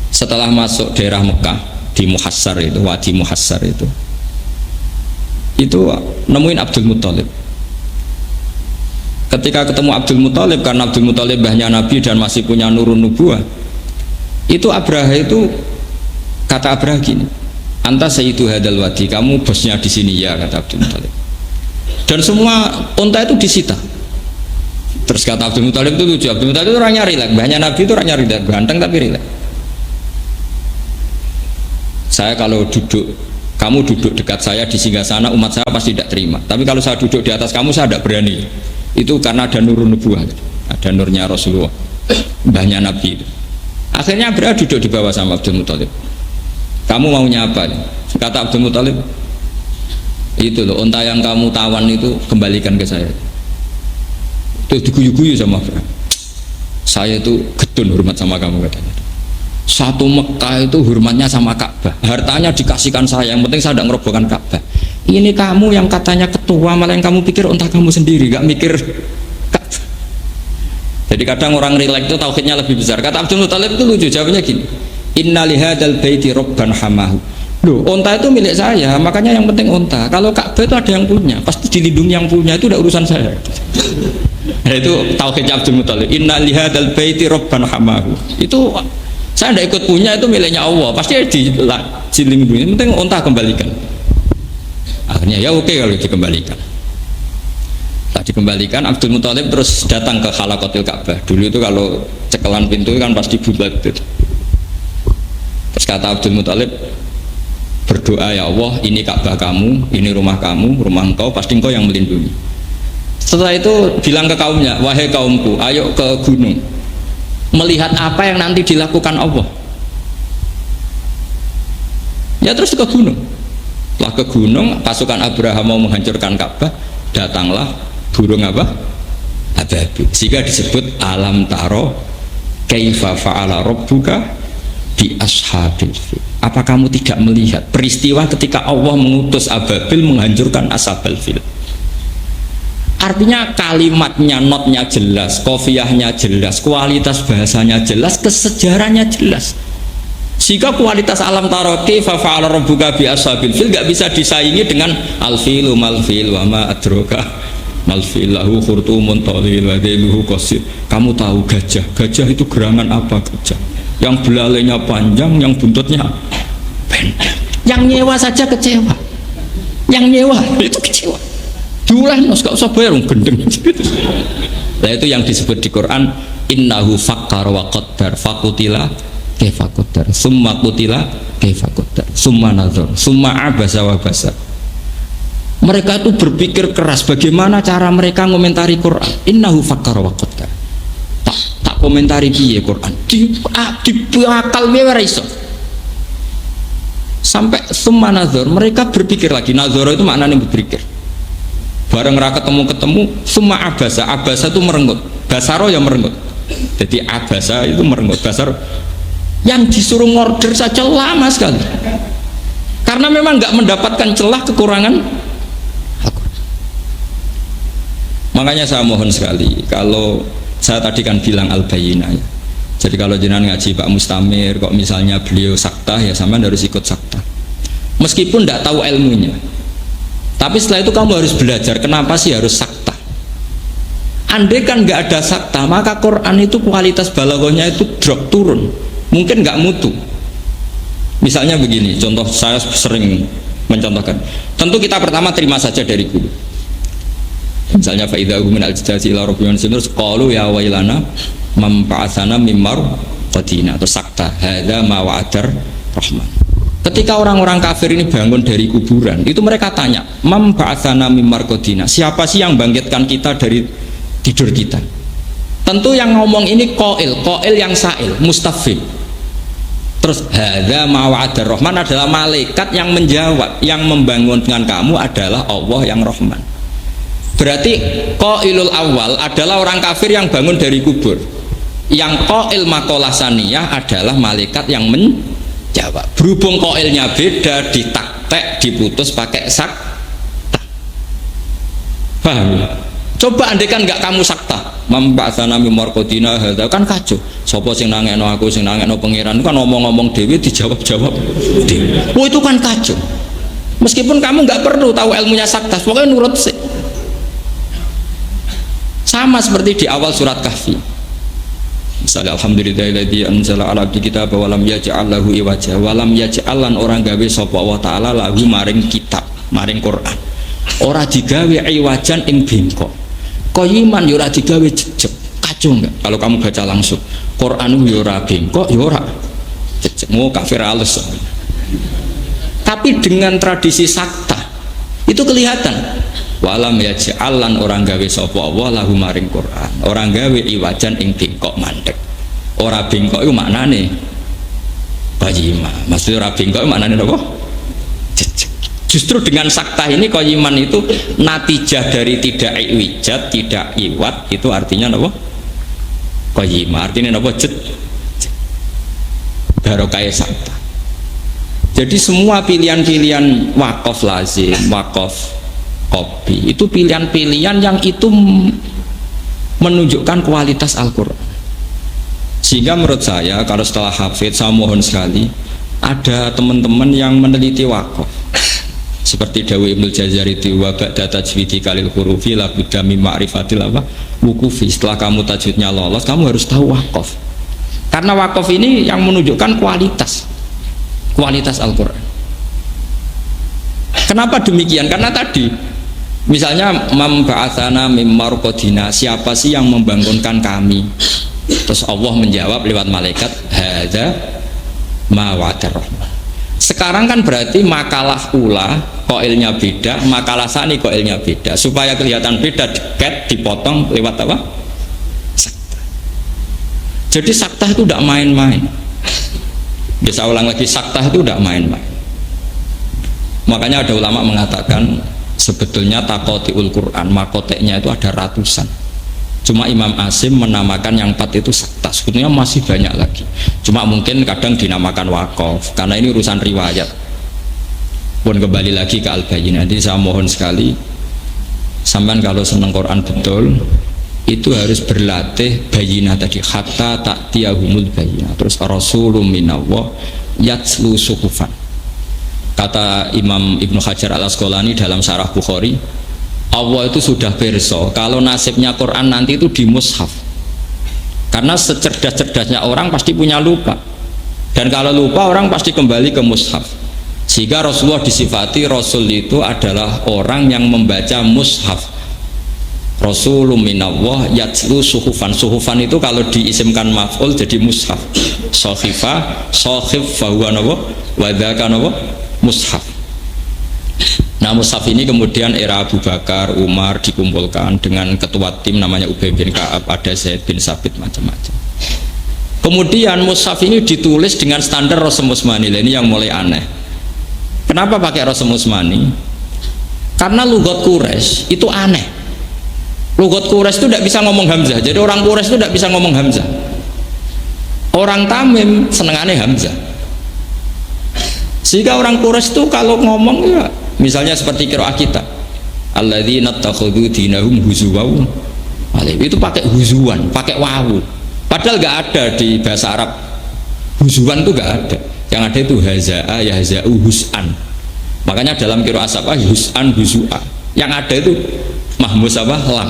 Setelah masuk daerah Mekah di Muhassar itu, Wadi Muhassar itu nemuin Abdul Muthalib. Ketika ketemu Abdul Muthalib, karena Abdul Muthalib mbahnya Nabi dan masih punya nurun nubuah, itu Abraha itu kata Abraha gini, anta sayyidu hadal wadi, kamu bosnya di sini ya, kata Abdul Muthalib. Dan semua unta itu disita. Terus kata Abdul Muthalib itu lucu, Abdul Muthalib itu orangnya rileks, mbahnya Nabi itu orangnya rileks, ganteng tapi rileks. Saya kalau duduk, kamu duduk dekat saya di singgasana, umat saya pasti tidak terima. Tapi kalau saya duduk di atas kamu, saya tidak berani. Itu karena ada nurun nubuah, ada nurnya Rasulullah, mbahnya Nabi itu. Akhirnya Abraha duduk di bawah sama Abdul Muthalib. Kamu maunya apa? Kata Abdul Muthalib, itu loh, unta yang kamu tawan itu kembalikan ke saya. Itu diguyu-guyu sama Abraha. Saya itu gedun hormat sama kamu, katanya. Satu Mekah itu hormatnya sama Ka'bah, hartanya dikasihkan saya, yang penting saya tidak merobohkan Ka'bah. Ini kamu yang katanya ketua, malah yang kamu pikir unta kamu sendiri, gak mikir Ka'bah. Jadi kadang orang rileks itu tauhidnya lebih besar. Kata Abdul Muthalib itu lucu, jawabnya gini, inna lihadal baiti robban hamahu. Loh, unta itu milik saya, makanya yang penting unta. Kalau Ka'bah itu ada yang punya, pasti dilindungi yang punya, itu udah urusan saya. Nah, itu tauhidnya Abdul Muthalib, inna lihadal baiti robban hamahu. Itu saya tidak ikut punya, itu miliknya Allah, pasti dilindungi, yang penting unta kembalikan. Akhirnya ya oke kalau dikembalikan. Setelah dikembalikan, Abdul Muthalib terus datang ke Halaqatul Ka'bah. Dulu itu kalau cekelan pintu kan pasti bulat gitu. Terus kata Abdul Muthalib, berdoa ya Allah, ini Ka'bah kamu, ini rumah kamu, rumah engkau, pasti engkau yang melindungi. Setelah itu bilang ke kaumnya, wahai kaumku, ayo ke gunung, melihat apa yang nanti dilakukan Allah. Ya terus ke gunung. Setelah ke gunung, pasukan Abraha mau menghancurkan Ka'bah, datanglah burung apa? Ababil. Sehingga disebut alam taro kaifa fa'ala rabbuka bi ashabil fil. Apa kamu tidak melihat peristiwa ketika Allah mengutus Ababil menghancurkan ashabil fil? Artinya kalimatnya, notnya jelas, qafiyahnya jelas, kualitas bahasanya jelas, kesejarahnya jelas. Jika kualitas alam taroki fa'ala rabbuka bi ashabil fil gak bisa disaingi dengan al-filu mal-fil wa ma adroka mal-fil lahu khurtumun tawil wa dhailuhu qasir. Kamu tahu gajah? Gajah itu gerangan apa gajah? Yang belalainya panjang, yang buntutnya pendek. Yang nyewa saja kecewa. Yang nyewa itu kecewa. Diulah nos gak usah bayar gendeng. Nah itu yang disebut di Quran, innahu fakkar wa qaddar faqutila kaifa qaddar summa qutila kaifa qaddar summa nazar summa abasa wa basar. Mereka itu berpikir keras bagaimana cara mereka komentari Quran. Innahu fakkar wa qaddar. Tak komentari piye Quran. Di akal ora iso. Sampai summa nazar, mereka berpikir lagi. Nazar itu maknanya berpikir. Bareng ra ketemu summa abasa itu merenggut, basaro yang merenggut. Jadi abasa itu merenggut, basar yang disuruh ngorder saja lama sekali karena memang nggak mendapatkan celah kekurangan. Makanya saya mohon sekali, kalau saya tadi kan bilang al-bayyinah ya. Jadi kalau jenengan ngaji Pak Mustamir kok misalnya beliau sakta, ya sama harus ikut sakta meskipun tidak tahu ilmunya. Tapi setelah itu kamu harus belajar kenapa sih harus sakta. Andai kan nggak ada sakta, maka Quran itu kualitas balaghahnya itu drop turun, mungkin nggak mutu. Misalnya begini, contoh saya sering mencontohkan. Tentu kita pertama terima saja dari guru. Misalnya faidahu min al-jazati ila rabbihim sinus qalu ya wailana mampa'atsana mimmar qadina atau sakta hadza ma wa'adar rahman. Ketika orang-orang kafir ini bangun dari kuburan, itu mereka tanya, "Mam ba'atsana mim marqadina?" Siapa sih yang bangkitkan kita dari tidur kita? Tentu yang ngomong ini qail yang sa'il, mustafhim. Terus hadza ma wa'adar rahman adalah malaikat yang menjawab, yang membangunkan kamu adalah Allah yang Rahman. Berarti qailul awal adalah orang kafir yang bangun dari kubur. Yang qail maqalah saniyah adalah malaikat yang menjawab. Berhubung qailnya beda, ditaktek, diputus pakai sakta. Paham ya? Coba andekan nggak kamu sakta, memba'atsana min marqadina hadza, kan kacau. Sapa sing nangekno aku, sing nangekno pangeran, kan ngomong-ngomong dhewe dijawab-jawab dhewe. Oh itu kan kacau. Meskipun kamu nggak perlu tahu ilmunya sakta, pokoknya nurut sih. Sama seperti di awal surat Kahfi. Misalnya alhamdulillahilladzi anzala ala abdi kitaba wa lam yaj'al lahu iwaja wa lam yaj'al lan orang gawe sapa Allah taala lahu maring kitab, maring Quran. Ora digawe iwajan ing bengkok. Qayiman yo ora digawe jejeg. Kacau enggak kalau kamu baca langsung. Quran yo ora bengkok, yo ora jejeg. Mau kafir halus. Tapi dengan tradisi sakta itu kelihatan. Walam yaj'alan orang gawe sapa Allah lahu maring Quran. Orang gawe iwajan ing bengkok mandek. Ora bengkok iku maknane qayima. Maksudnya ora bengkok iku maknane apa? Jejeg. Justru dengan sakta ini qayiman itu natijah dari tidak iwijat, tidak iwat, itu artinya apa? Qayyimah, artinya apa? Barokah sakta. Jadi semua pilihan-pilihan wakaf lazim, wakaf kopi, itu pilihan-pilihan yang itu menunjukkan kualitas Al-Quran. Sehingga menurut saya, kalau setelah hafidz, saya mohon sekali ada teman-teman yang meneliti wakaf. Seperti Dawi Ibnul Jazari itu wa ba'da tajwidi kalil hurufi la budda min ma'rifatil apa wukufi. Setelah kamu tajwidnya lolos, kamu harus tahu wakaf. Karena wakaf ini yang menunjukkan kualitas Al-Quran. Kenapa demikian? Karena tadi misalnya memba'atsana mim marqadina, siapa sih yang membangunkan kami? Terus Allah menjawab lewat malaikat, hadza ma wa'adar rahman. Sekarang kan berarti makalah ula koilnya beda, makalah sani koilnya beda. Supaya kelihatan beda, diket, dipotong lewat apa? Sakta. Jadi sakta itu tidak main-main. Bisa ulang lagi, sakta itu tidak main-main. Makanya ada ulama mengatakan sebetulnya takotiul Quran, makoteknya itu ada ratusan. Cuma Imam Asim menamakan yang 4 itu sakta. Sebetulnya masih banyak lagi. Cuma mungkin kadang dinamakan wakaf karena ini urusan riwayat. Pun kembali lagi ke Al-Bayyinah. Jadi saya mohon sekali, sampean kalau senang Quran betul, itu harus berlatih bayyinah tadi, hatta ta'tiyahumul bayyinah. Terus Rasulun minallah yatslu suhufan. Kata Imam Ibnu Hajar Al-Asqalani dalam Syarah Bukhari, Allah itu sudah pirsa kalau nasibnya Quran nanti itu di mushaf. Karena secerdas-cerdasnya orang pasti punya lupa. Dan kalau lupa orang pasti kembali ke mushaf. Sehingga Rasulullah disifati Rasul itu adalah orang yang membaca mushaf. Rasulun minallah yatslu suhufan. Suhufan itu kalau diisimkan maf'ul jadi mushaf. Sohifah, sohif fahuwa nawa, wadhaka nawa, mushaf. Nah mushaf ini kemudian era Abu Bakar, Umar dikumpulkan dengan ketua tim namanya Ubay bin Ka'ab, ada Zaid bin Sabit, macam-macam. Kemudian mushaf ini ditulis dengan standar Rasm Utsmani. Ini yang mulai aneh. Kenapa pakai Rasm Utsmani? Karena lugat Quraisy itu aneh. Lugat Quraisy itu tidak bisa ngomong Hamzah. Jadi orang Quraisy itu tidak bisa ngomong Hamzah. Orang Tamim senengannya Hamzah. Sehingga orang Quraisy itu kalau ngomong ya misalnya seperti qiraah kita, alladzina takhudhu dinahum huzuwan, itu pakai huzuan, pakai wawu. Padahal nggak ada di bahasa Arab huzuan, itu nggak ada. Yang ada itu hazaa, yahzau, hus'an. Makanya dalam qiraah apa hus'an, huzua. Yang ada itu mahmus apa lam.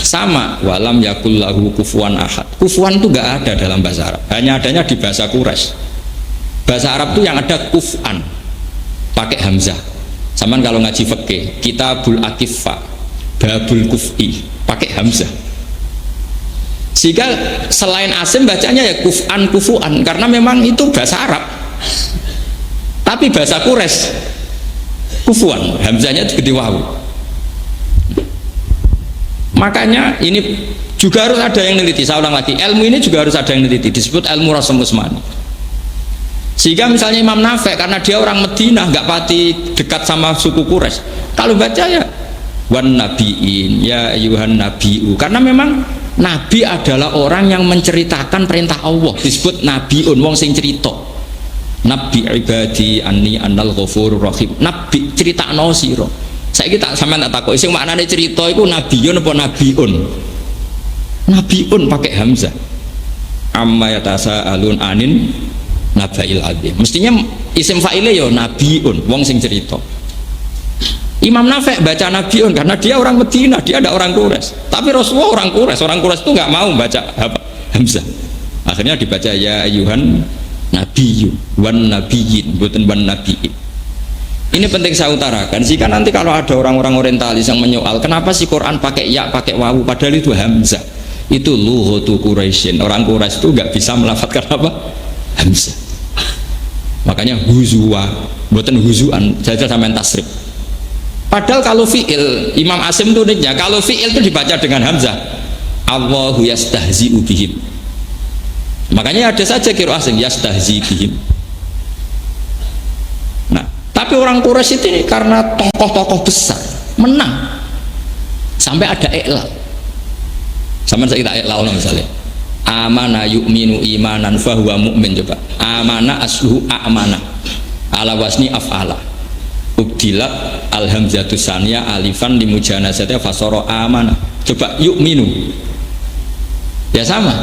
Sama walam yakul lahu kufuwan ahad. Kufuwan itu nggak ada dalam bahasa Arab. Hanya adanya di bahasa Quraisy. Bahasa Arab itu yang ada kuf'an, pakai hamzah. Saman kalau ngaji fikih, kitabul akifah, babul kuf'i, pakai hamzah. Sehingga selain Asim bacanya ya kuf'an, kufu'an, karena memang itu bahasa Arab. Tapi bahasa Quraisy kufu'an, hamzahnya itu gede wawu. Makanya ini juga harus ada yang neliti. Saya ulang lagi, ilmu ini juga harus ada yang neliti. Disebut ilmu Rasm Utsmani. Sehingga misalnya Imam Nafi' karena dia orang Madinah, nggak pati dekat sama suku Quraisy, kalau baca ya wan nabiin ya ayuhan nabiu, karena memang Nabi adalah orang yang menceritakan perintah Allah, disebut nabiun, wong sing cerita. Nabi ibadi anni annal ghafurur rahim. Nabi critakno sira. Saiki tak sampean tak takoki sing maknane cerita iku nabiun apa nabiun? Nabiun pakai hamzah. Amma yatasaalun anin nabail adzim. Mestinya isim fa'ile ya nabiun, wong sing cerita. Imam Nafi' baca nabiun karena dia orang Madinah, dia ada orang Quraisy. Tapi Rasulullah orang Quraisy itu nggak mau baca hamzah. Akhirnya dibaca ya ayyuhan nabiyyu wan nabiyyin, bukan wan nabiyyin. Ini penting saya utarakan. Jika nanti kalau ada orang-orang orientalis yang menyoal kenapa sih Quran pakai ya, pakai wawu, padahal itu hamzah. Itu lughatu Quraisyin. Orang Quraisy itu nggak bisa melafadzkan apa? Hamzah. Makanya huzwa, bukan huzuan, saja sampai tasrif. Padahal kalau fi'il, Imam Asim itu uniknya, kalau fi'il itu dibaca dengan hamzah. Allahu yastahzi'u bihim. Makanya ada saja qiraah asing yastahzi bihim. Nah, tapi orang Quraisy itu karena tokoh-tokoh besar menang sampai ada iklal. Sama saya kita iklal misalnya. Amana yu'minu imanan fahuwa mu'min, coba. Amana asluhu a'mana. Ala wasni af'ala. Ubdilat alhamzatu saniyah alifan limujanazatnya fasoro amana. Coba yu'minu ya sama,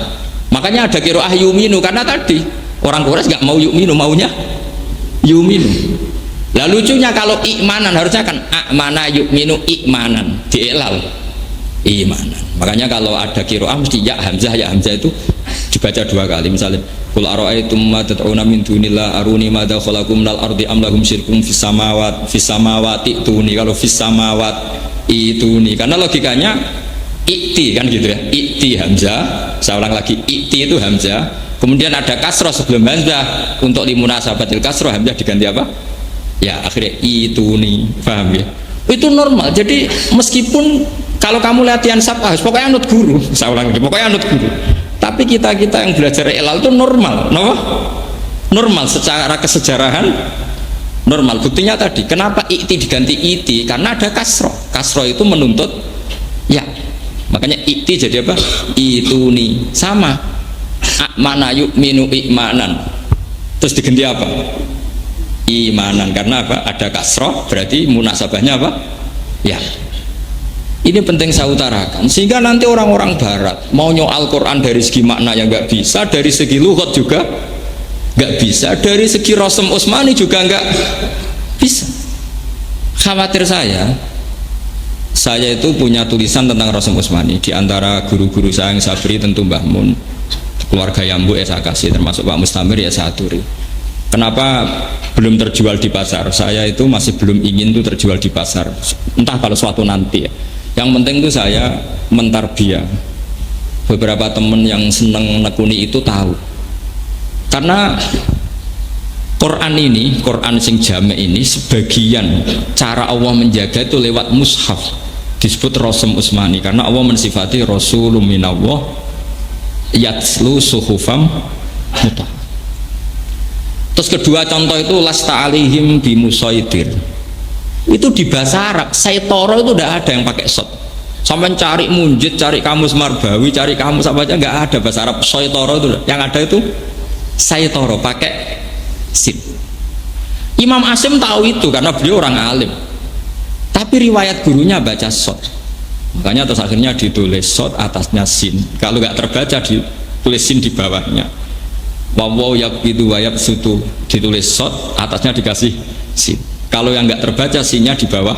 makanya ada qiraah yu'minu karena tadi orang Quraisy nggak mau yu'minu, maunya yu'minu. Lah lucunya kalau imanan harusnya kan amana yu'minu imanan, dielal imanan. Makanya kalau ada qiraah mesti ya hamzah itu dibaca dua kali. Misalnya qul ara'aytum ma tad'una min dunillah aruni madza khalaqum minal ardi am lahum syirkum fis samawati tuni. Kalau fis samawat ituni karena logikanya ikti kan gitu ya, ikti hamzah. Saya ulang lagi, ikti itu hamzah, kemudian ada kasroh sebelum hamzah, untuk limunasabatil kasroh hamzah diganti apa ya, akhirnya ituni. Paham ya? Itu normal. Jadi meskipun kalau kamu latihan sabah pokoknya anut guru, saya ulang lagi, pokoknya anut guru. Tapi kita yang belajar ilal itu normal, no? Normal secara kesejarahan normal. Buktinya tadi, kenapa ikti diganti iti? Karena ada kasroh. Kasroh itu menuntut ya. Makanya ikti jadi apa? Ituni. Sama. Akmana yu'minu imanan. Terus diganti apa? Imanan. Karena apa? Ada kasroh, berarti munasabahnya apa? Ya. Ini penting saya utarakan, sehingga nanti orang-orang barat mau nyoal Quran dari segi makna yang nggak bisa, dari segi lughat juga nggak bisa, dari segi Rasm Utsmani juga nggak bisa. Khawatir saya itu punya tulisan tentang Rasm Utsmani, di antara guru-guru saya yang saya beri tentu Mbah Mun, keluarga Yambu ya saya kasih, termasuk Pak Mustamir ya saya aturi. Kenapa belum terjual di pasar? Saya itu masih belum ingin tuh terjual di pasar, entah kalau suatu nanti ya. Yang penting itu saya mentarbiyah beberapa teman yang seneng nekuni itu tahu, karena Quran ini, Quran sing jame ini sebagian cara Allah menjaga itu lewat mushaf, disebut Rasm Utsmani, karena Allah mensifati Rasulun minallah yatslu suhufam mutahhar. Terus kedua contoh itu lasta alihim bimusaitir. Itu di bahasa Arab, saitoro itu tidak ada yang pakai sod. Sampai cari munjid, cari kamus Marbawi, cari kamus apa aja nggak ada bahasa Arab saitoro itu. Yang ada itu saitoro pakai sin. Imam Asim tahu itu karena beliau orang alim. Tapi riwayat gurunya baca sod. Makanya terus akhirnya ditulis sod, atasnya sin. Kalau nggak terbaca ditulis sin di bawahnya. Wawaw yabidu wayab sutu, ditulis sod, atasnya dikasih sin. Kalau yang nggak terbaca sinnya di bawah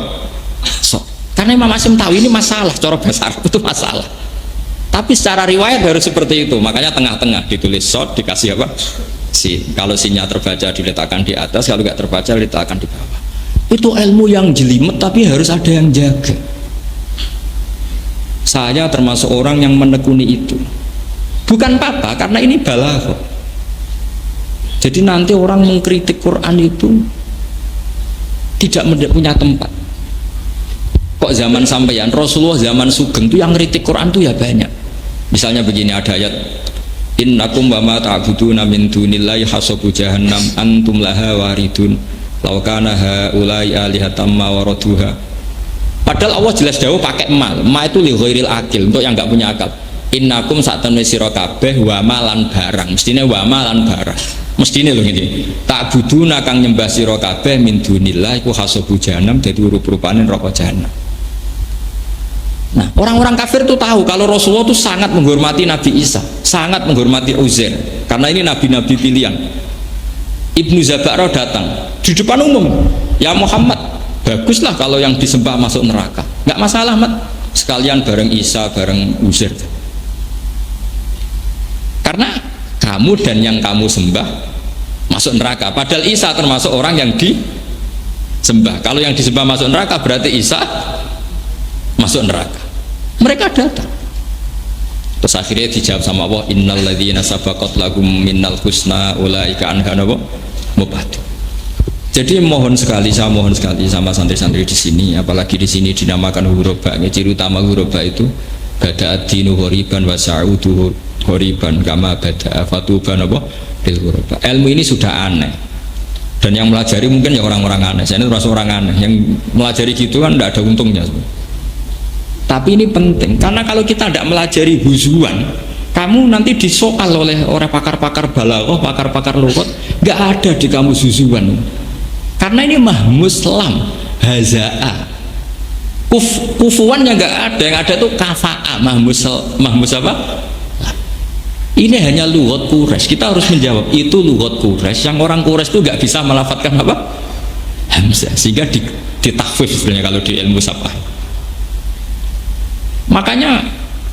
so. Karena Imam Asim tahu ini masalah, cara bahasa Arab itu masalah. Tapi secara riwayat harus seperti itu. Makanya tengah-tengah ditulis so, dikasih apa? Sin. Kalau sinnya terbaca diletakkan di atas, kalau nggak terbaca diletakkan di bawah. Itu ilmu yang jelimet, tapi harus ada yang jaga. Saya termasuk orang yang menekuni itu. Bukan apa-apa, karena ini balaghah. Jadi nanti orang mengkritik Quran itu tidak punya tempat. Kok zaman sampeyan Rasulullah zaman Sugeng itu yang ngeritik Quran itu ya banyak. Misalnya begini, ada ayat innakum wa ma ta'buduna min dunillahi hasabu jahannam antum laha waridun law kana haula'i alihatam ma waraduha. Padahal Allah jelas dawuh pakai ma itu li ghairil akil, untuk yang nggak punya akal. innakum sak temne sira kabeh wa malan barang, mestine wa malan barang, mestine lho ngene, tak buduna kang nyembah sira kabeh min dunillah iku hasabu jahanam, dadi rup-rupane neraka jahanam. Nah, orang-orang kafir itu tahu kalau Rasulullah itu sangat menghormati Nabi Isa, sangat menghormati Uzair, karena ini nabi-nabi pilihan. Ibnu Zabara datang di depan umum, ya Muhammad, baguslah kalau yang disembah masuk neraka, nggak masalah Mat, sekalian bareng Isa, bareng Uzair. Karena kamu dan yang kamu sembah masuk neraka, padahal Isa termasuk orang yang disembah. Kalau yang disembah masuk neraka berarti Isa masuk neraka. Mereka datang. Terus akhirnya dijawab sama Allah, innal ladzina sabaqat lahum minnal husna ulaika anha mubadu. Jadi saya mohon sekali sama santri-santri di sini, apalagi di sini dinamakan huruba. Ciri utama huruba itu bada ad-dinu ghoriban wa sa'udu ghoriban kama bada fatuban apa bil huruba. Ilmu ini sudah aneh. Dan yang melajari mungkin ya orang-orang aneh. Saya ini termasuk orang aneh. Yang melajari gitu kan tidak ada untungnya sebenarnya. Tapi ini penting, karena kalau kita tidak melajari huzuan, kamu nanti disoal oleh orang pakar-pakar balaghah, pakar-pakar lughat, nggak ada di kamus huzuan. Karena ini mahmus lam, hazaa, kufuan yang nggak ada, yang ada itu kafaa, mahmus apa? Ini hanya lughat Quraisy. Kita harus menjawab itu lughat Quraisy. Yang orang Quraisy itu nggak bisa melafadzkan apa? Hamzah, sehingga ditakhfif sebenarnya kalau di ilmu safah. Makanya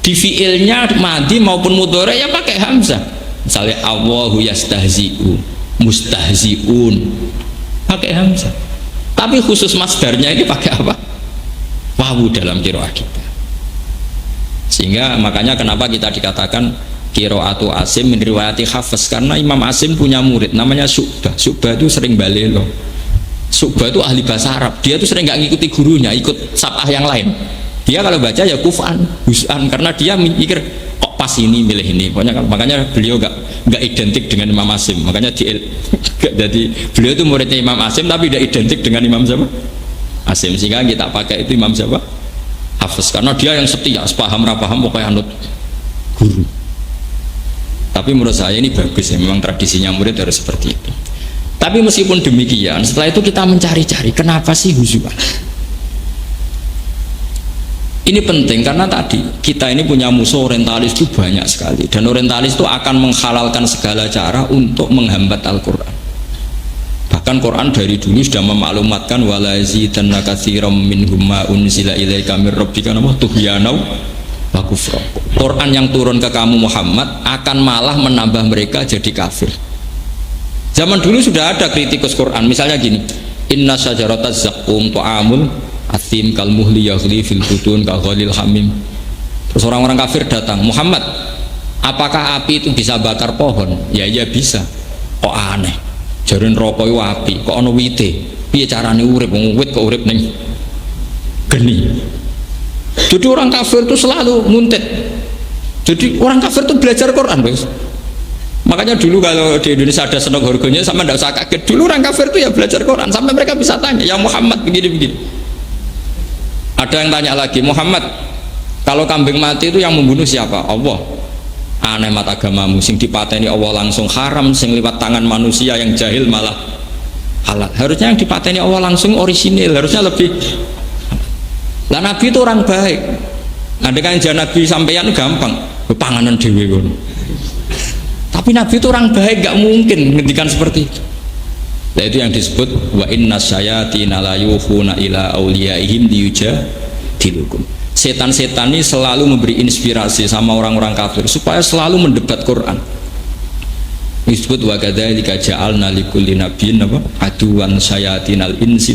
di fiilnya madhi maupun mudhari ya pakai hamzah. Misalnya Allahu yastahzi'u, mustahzi'un, pakai hamzah. Tapi khusus masdarnya ini pakai apa? Wawu dalam qiraah kita. Sehingga makanya kenapa kita dikatakan qiraatu Asim min riwayati Hafiz, karena Imam Asim punya murid namanya Syu'bah. Syu'bah itu sering balelo. Syu'bah itu ahli bahasa Arab. Dia tuh sering nggak ngikuti gurunya, ikut sab'ah yang lain. Dia kalau baca ya kufan, hus'an, karena dia mikir kok pas ini milih ini. Makanya beliau nggak identik dengan Imam Asim. Makanya jadi beliau itu muridnya Imam Asim tapi tidak identik dengan Imam siapa? Asim. Sehingga kita pakai itu Imam siapa? Hafiz. Karena dia yang setia, sepaham rapaham pokoknya anut guru. Tapi menurut saya ini bagus ya, memang tradisinya murid harus seperti itu. Tapi meskipun demikian, setelah itu kita mencari-cari kenapa sih huzuan. Ini penting karena tadi kita ini punya musuh orientalis itu banyak sekali, dan orientalis itu akan menghalalkan segala cara untuk menghambat Al-Quran. Bahkan Quran dari dulu sudah memaklumatkan walazidanna katsiran minhum ma unzila ilaika mir rabbika tughyanau wa kufra. Quran yang turun ke kamu Muhammad akan malah menambah mereka jadi kafir. Zaman dulu sudah ada kritikus Quran, misalnya gini, inna syajarataz zaqqum ta'amul asim kal muhli yaghli fil butun ka ghalil hamim. Terus orang-orang kafir datang, Muhammad, apakah api itu bisa bakar pohon? Ya iya bisa. Kok aneh? Jarin rokok itu api, kok ono wite? Piye carane urip? Wong wit kok urip ning geni. Jadi orang kafir itu selalu nguntit. Jadi orang kafir itu belajar Quran, guys. Makanya dulu kalau di Indonesia ada senok horgonya sama ndak usah kaget. Dulu orang kafir itu ya belajar Quran sampai mereka bisa tanya, ya Muhammad begini-begini. Ada yang tanya lagi, Muhammad, kalau kambing mati itu yang membunuh siapa? Allah. Aneh mat agamamu, sing dipateni Allah langsung haram, sing lewat tangan manusia yang jahil malah halal. Harusnya yang dipateni Allah langsung orisinil, harusnya lebih. Lah Nabi itu orang baik. Ada kan Nabi sampeyan gampang, panganan dewe ngono. Tapi Nabi itu orang baik, gak mungkin ngendikan seperti itu. Nah, itu yang disebut wa inna syayatina la yuhuna ila auliyaihim liyujadilukum. Setan-setan ini selalu memberi inspirasi sama orang-orang kafir supaya selalu mendebat Quran. Disebut wa kadzalika ja'alna likulli nabiyyin aduwan syayatinal insi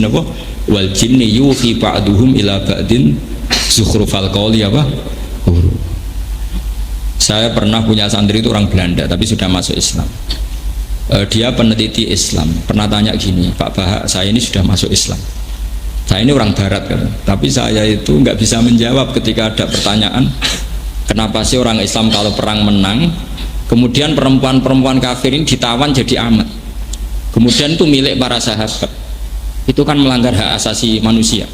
wal jinni yuhi ba'duhum ila ba'din zukhrufal qawli Saya pernah punya santri itu orang Belanda tapi sudah masuk Islam. Dia peneliti Islam, pernah tanya gini, Pak Bahak, saya ini sudah masuk Islam, saya ini orang Barat kan, tapi saya itu nggak bisa menjawab ketika ada pertanyaan, kenapa sih orang Islam kalau perang menang, kemudian perempuan-perempuan kafir ini ditawan jadi amat, kemudian itu milik para sahabat, itu kan melanggar hak asasi manusia.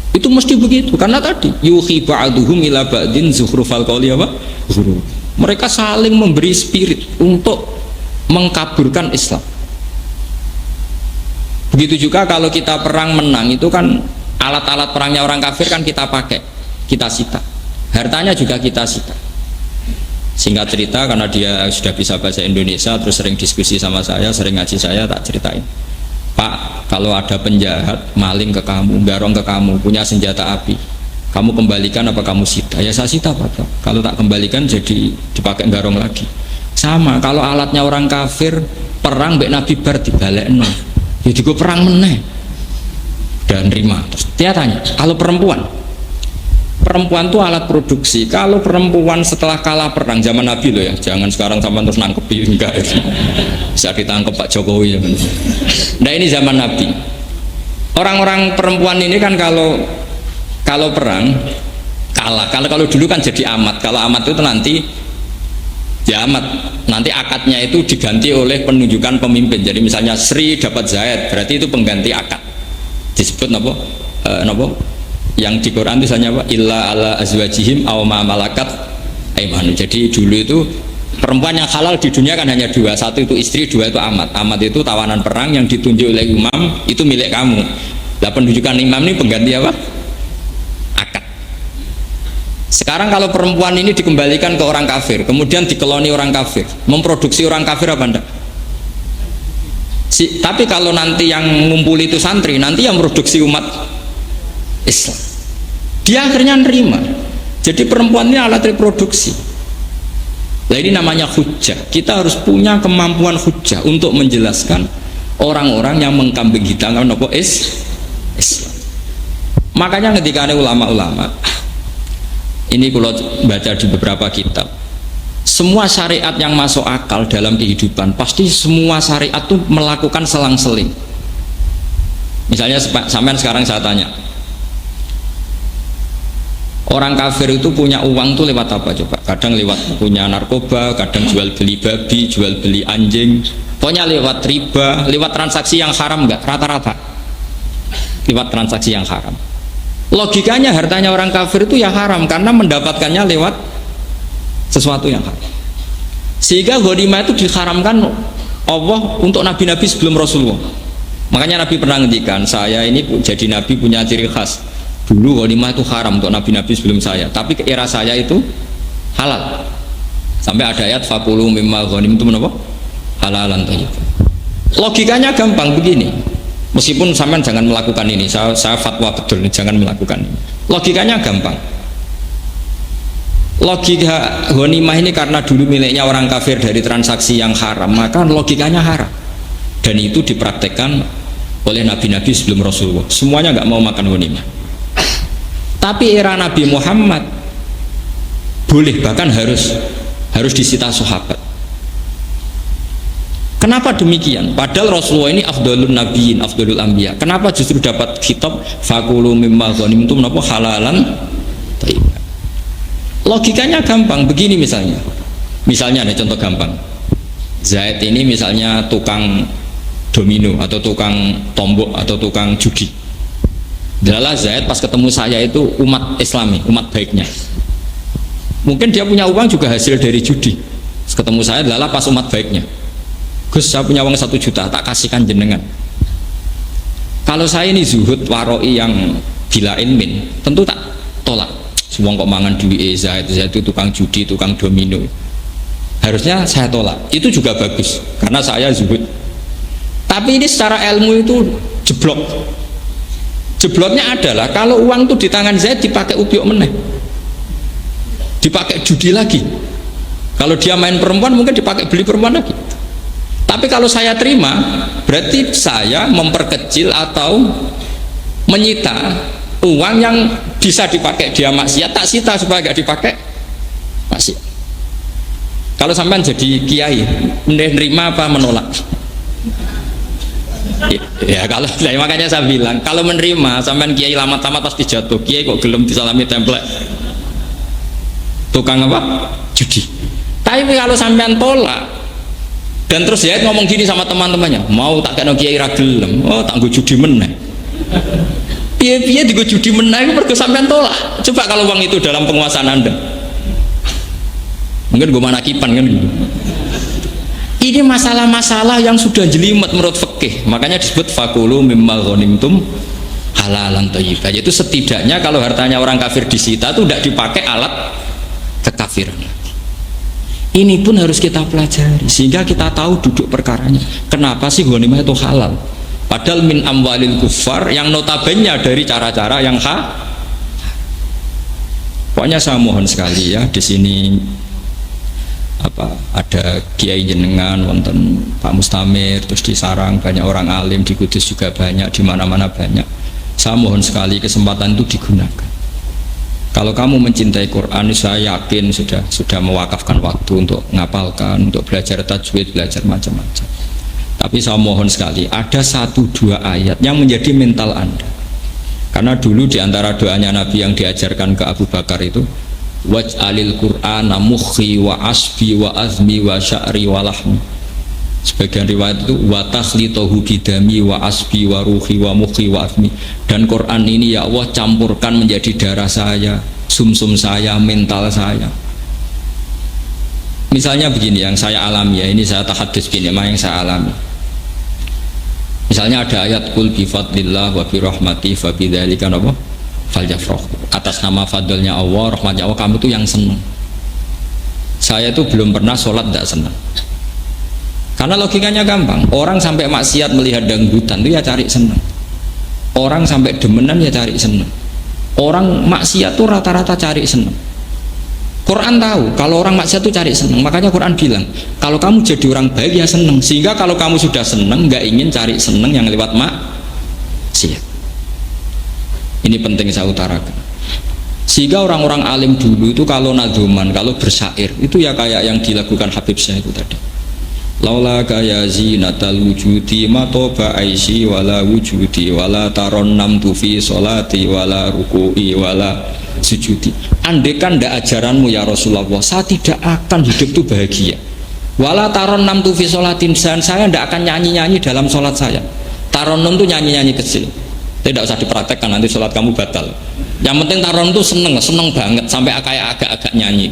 Itu mesti begitu karena tadi yuhi ba'duhum ila ba'din zukhrufal qawli apa? Mereka saling memberi spirit untuk mengkaburkan Islam. Begitu juga kalau kita perang menang, itu kan alat-alat perangnya orang kafir kan kita pakai, kita sita. Hartanya juga kita sita. Singkat cerita, karena dia sudah bisa bahasa Indonesia, terus sering diskusi sama saya, sering ngaji saya, tak ceritain. Pak, kalau ada penjahat maling ke kamu, garong ke kamu, punya senjata api, kamu kembalikan apa kamu sita? Ya saya sita Pak. Kalau tak kembalikan jadi dipakai garong lagi. Sama, kalau alatnya orang kafir perang mbek Nabi bar dibalekno. Jadi gue perang meneh. Dan nerima. Terus dia tanya, kalau perempuan tuh alat produksi. Kalau perempuan setelah kalah perang zaman Nabi loh ya, jangan sekarang sama terus nangkepi enggak ya. Bisa ditangkap Pak Jokowi ya. Nah ini zaman Nabi. Orang-orang perempuan ini kan kalau perang kalah. Kalau dulu kan jadi amat. Kalau amat itu nanti ya amat. Nanti akadnya itu diganti oleh penunjukan pemimpin. Jadi misalnya Sri dapat Zaid, berarti itu pengganti akad. Disebut napa? Yang di Quran tulisannya apa? Illa ala azwajihim aw ma malakat aymanu. Jadi dulu itu perempuan yang halal di dunia kan hanya dua, satu itu istri, dua itu amat. Amat itu tawanan perang yang ditunjuk oleh imam, itu milik kamu. Lah penunjukan imam ini pengganti apa? Akad. Sekarang kalau perempuan ini dikembalikan ke orang kafir, kemudian dikeloni orang kafir, memproduksi orang kafir apa enggak? Tapi kalau nanti yang ngumpuli itu santri, nanti yang produksi umat Islam, dia akhirnya nerima. Jadi perempuan ini alat reproduksi. Nah ini namanya hujjah. Kita harus punya kemampuan hujjah untuk menjelaskan orang-orang yang mengkambing hitamkan apa Islam. Makanya ketika ada ulama-ulama, ini kalau baca di beberapa kitab, semua syariat yang masuk akal dalam kehidupan pasti semua syariat itu melakukan selang-seling. Misalnya sampean sekarang saya tanya, orang kafir itu punya uang tuh lewat apa coba? Kadang lewat punya narkoba, kadang jual beli babi, jual beli anjing, pokoknya lewat riba, lewat transaksi yang haram enggak? Rata-rata lewat transaksi yang haram. Logikanya hartanya orang kafir itu ya haram karena mendapatkannya lewat sesuatu yang haram. Sehingga ghanimah itu diharamkan Allah untuk nabi-nabi sebelum Rasulullah. Makanya Nabi pernah ngendikan, saya ini jadi nabi punya ciri khas. Dulu ghanimah itu haram untuk nabi-nabi sebelum saya, tapi ke era saya itu halal. Sampai ada ayat fakulu mimma ghanimtum apa? Halalan thayyib. Logikanya gampang begini. Meskipun sampean jangan melakukan ini, saya fatwa betul nih, jangan melakukan ini. Logikanya gampang. Logika ghanimah ini karena dulu miliknya orang kafir dari transaksi yang haram, maka logikanya haram. Dan itu dipraktekkan oleh nabi-nabi sebelum Rasulullah. Semuanya nggak mau makan ghanimah. Tapi era Nabi Muhammad boleh, bahkan harus disita sahabat. Kenapa demikian? Padahal Rasulullah ini afdalun nabiyyin, afdalul anbiya. Kenapa justru dapat khitab fakulu mimma ghanimtum napa halalan thayyib? Logikanya gampang begini misalnya. Misalnya ada contoh gampang. Zaid ini misalnya tukang domino atau tukang tombok atau tukang judi. Adalah Zaid pas ketemu saya itu umat Islami, umat baiknya. Mungkin dia punya uang juga hasil dari judi. Ketemu saya adalah pas umat baiknya. Gus, saya punya uang 1 juta, tak kasihkan jenengan. Kalau saya ini zuhud waroi yang gila ilmin, tentu tak tolak. Semua kok mangan duit Zaid itu tukang judi, tukang domino. Harusnya saya tolak. Itu juga bagus, karena saya zuhud. Tapi ini secara ilmu itu jeblok. Jebloknya adalah kalau uang itu di tangan Zaid dipakai ubyuk meneh, dipakai judi lagi. Kalau dia main perempuan mungkin dipakai beli perempuan lagi. Tapi kalau saya terima, berarti saya memperkecil atau menyita uang yang bisa dipakai dia maksiat, tak sita supaya gak dipakai maksiat. Kalau sampean jadi kiai, menerima apa menolak? Ya kalau makanya saya bilang, kalau menerima sampean kiai lama-lama pasti jatuh. Kiai kok gelem disalami template tukang apa? Judi. Tapi kalau sampean tolak, dan terus Zaid ngomong gini sama teman-temannya, mau tak kena kiai ra gelem, oh tak nggo judi meneh. Piye-piye digo judi menang mergo sampean tolak. Coba kalau uang itu dalam penguasaan Anda. Mungkin gue manakipan kan gitu. Ini masalah-masalah yang sudah jelimet menurut fikih. Makanya disebut fakulu mimma ghanimtum halalan thayyiban. Itu setidaknya kalau hartanya orang kafir disita itu tidak dipakai alat kekafiran. Ini pun harus kita pelajari sehingga kita tahu duduk perkaranya. Kenapa sih ghanimah itu halal? Padahal min amwalil kufar yang notabene dari cara-cara yang pokoknya saya mohon sekali ya di sini ada kiai jenengan, wonten Pak Mustamir, terus di Sarang banyak orang alim, di Kudus juga banyak, di mana-mana banyak. Saya mohon sekali kesempatan itu digunakan. Kalau kamu mencintai Quran, saya yakin sudah mewakafkan waktu untuk ngapalkan, untuk belajar tajwid, belajar macam-macam. Tapi saya mohon sekali, ada 1-2 ayat yang menjadi mental Anda. Karena dulu diantara doanya Nabi yang diajarkan ke Abu Bakar itu, waj'alil Qur'ana mukhi wa asbi wa azmi wa sya'ri wa lahmi. Sebagian riwayat itu wa takhlitahu bidami wa asbi wa ruhi wa mukhi wa azmi. Dan Quran ini ya Allah campurkan menjadi darah saya, sumsum saya, mental saya. Misalnya begini yang saya alami ya, ini saya tahadus begini yang saya alami. Misalnya ada ayat kul bi fadlillah wa bi rahmati fa bidzalika apa? Falyafrah. Atas nama fadlnya Allah, rahmatnya Allah, kamu itu yang senang. Saya itu belum pernah sholat tidak senang. Karena logikanya gampang. Orang sampai maksiat melihat dangdutan itu ya cari senang. Orang sampai demenan ya cari senang. Orang maksiat itu rata-rata cari senang. Quran tahu kalau orang maksiat itu cari senang. Makanya Quran bilang kalau kamu jadi orang baik ya senang. Sehingga kalau kamu sudah senang nggak ingin cari senang yang lewat maksiat. Ini penting saya utarakan. Sehingga orang-orang alim dulu itu kalau nadzuman, kalau bersyair itu ya kayak yang dilakukan Habib Syekh itu tadi. Laula kaya zinatal wujudi matoba aisi wala wujudi wala taron namtu fi sholati wala ruku'i wala sujudi. Andekan ndak ajaranmu ya Rasulullah, saya tidak akan hidup itu bahagia. Wala taron namtu fi sholatin, saya ndak akan nyanyi-nyanyi dalam sholat saya. Taron itu nyanyi-nyanyi kecil. Tidak usah dipraktekkan, nanti sholat kamu batal. Yang penting taron itu seneng banget sampai kayak agak-agak nyanyi.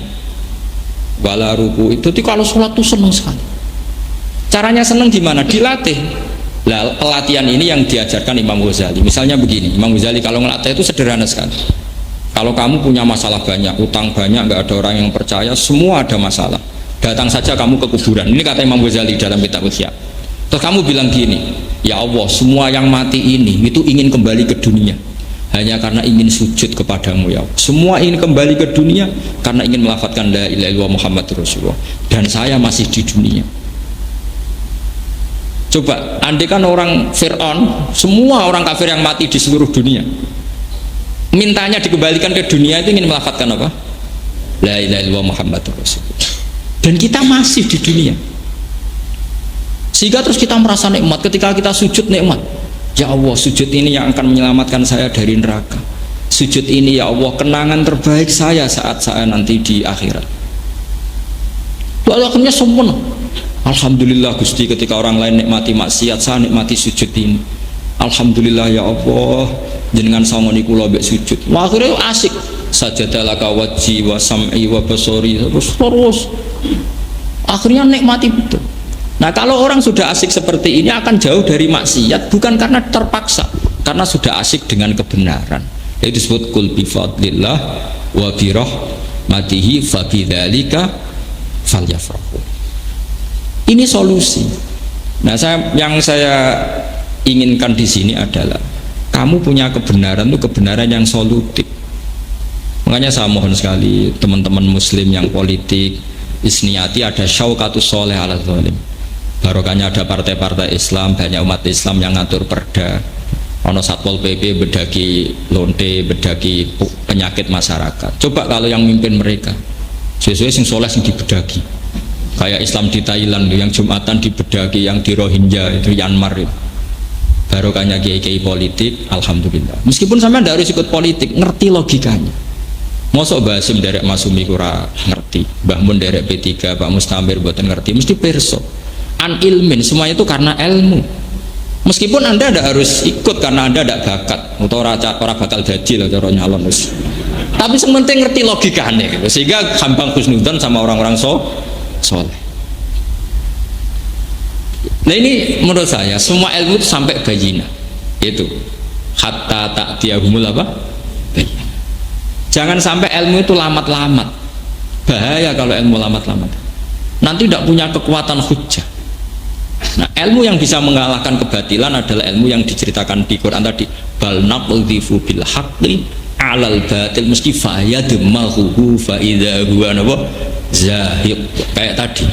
Wala ruku itu kalau sholat tuh seneng sekali. Caranya seneng gimana? Dilatih. Nah, pelatihan ini yang diajarkan Imam Ghazali. Misalnya begini, Imam Ghazali kalau ngelatih itu sederhana sekali. Kalau kamu punya masalah banyak, utang banyak, nggak ada orang yang percaya, semua ada masalah. Datang saja kamu ke kuburan. Ini kata Imam Ghazali dalam kitab Ihya. Terus kamu bilang gini, ya Allah, semua yang mati ini itu ingin kembali ke dunia hanya karena ingin sujud kepadamu ya Allah. Semua ingin kembali ke dunia karena ingin melafadzkan la ilaha illallah Muhammadur Rasulullah. Dan saya masih di dunia. Coba, andai kan orang Fir'aun, semua orang kafir yang mati di seluruh dunia, mintanya dikembalikan ke dunia itu ingin melafadzkan apa? La ilaha illallah Muhammadur Rasulullah. Dan kita masih di dunia. Sehingga terus kita merasa nikmat ketika kita sujud, nikmat. Ya Allah, sujud ini yang akan menyelamatkan saya dari neraka. Sujud ini ya Allah kenangan terbaik saya saat saya nanti di akhirat. Lalu akhirnya sempurna. Alhamdulillah Gusti, ketika orang lain nikmati maksiat, saya nikmati sujud ini. Alhamdulillah ya Allah, jenengan sangoni kula mbek sujud. Wah, akhirnya asik. Sajadalaka wajhi wa sam'i wa basori, terus. Akhirnya nikmati betul. Nah, kalau orang sudah asik seperti ini akan jauh dari maksiat, bukan karena terpaksa, karena sudah asik dengan kebenaran. Itu disebut kul bi fadlillah wa bi rahmatihi fa bidzalika falyafrahu. Ini solusi. Nah, yang saya inginkan di sini adalah kamu punya kebenaran itu kebenaran yang solutif. Makanya saya mohon sekali teman-teman muslim yang politik isniyati ada syaukatus soleh ala zalim. Barokahnya ada partai-partai Islam, banyak umat Islam yang ngatur perda. Ono Satpol PP bedagi lonte, bedagi penyakit masyarakat. Coba kalau yang mimpin mereka sesuai sing soleh sing dibedagi. Kayak Islam di Thailand yang Jumatan dibedagi, yang di Rohingya itu Myanmar itu. Barokahnya kiai-kiai politik, alhamdulillah. Meskipun sampai tidak harus ikut politik, ngerti logikanya. Mosok Mbah Hasim derek Masumi kura ngerti, Mbah Mun derek P3, Pak Mustamir buatan ngerti, mesti perso. An ilmin, semuanya itu karena ilmu. Meskipun Anda tidak harus ikut karena Anda tidak bakat atau orang bakal jadi lah cara nyalon. Tapi sementing ngerti logikanya gitu. Sehingga gampang husnudzon sama orang-orang soleh. Nah ini menurut saya semua ilmu itu sampai bayina. Itu hatta ta'tiyahumul apa? Bayina. Jangan sampai ilmu itu lamat-lamat. Bahaya kalau ilmu lamat-lamat. Nanti tidak punya kekuatan hujjah. Nah, ilmu yang bisa mengalahkan kebatilan adalah ilmu yang diceritakan di Quran tadi. Bal naqdhifu bil haqqi 'alal batil meski fayadmahu fa idza huwa zahiq. Kayak tadi.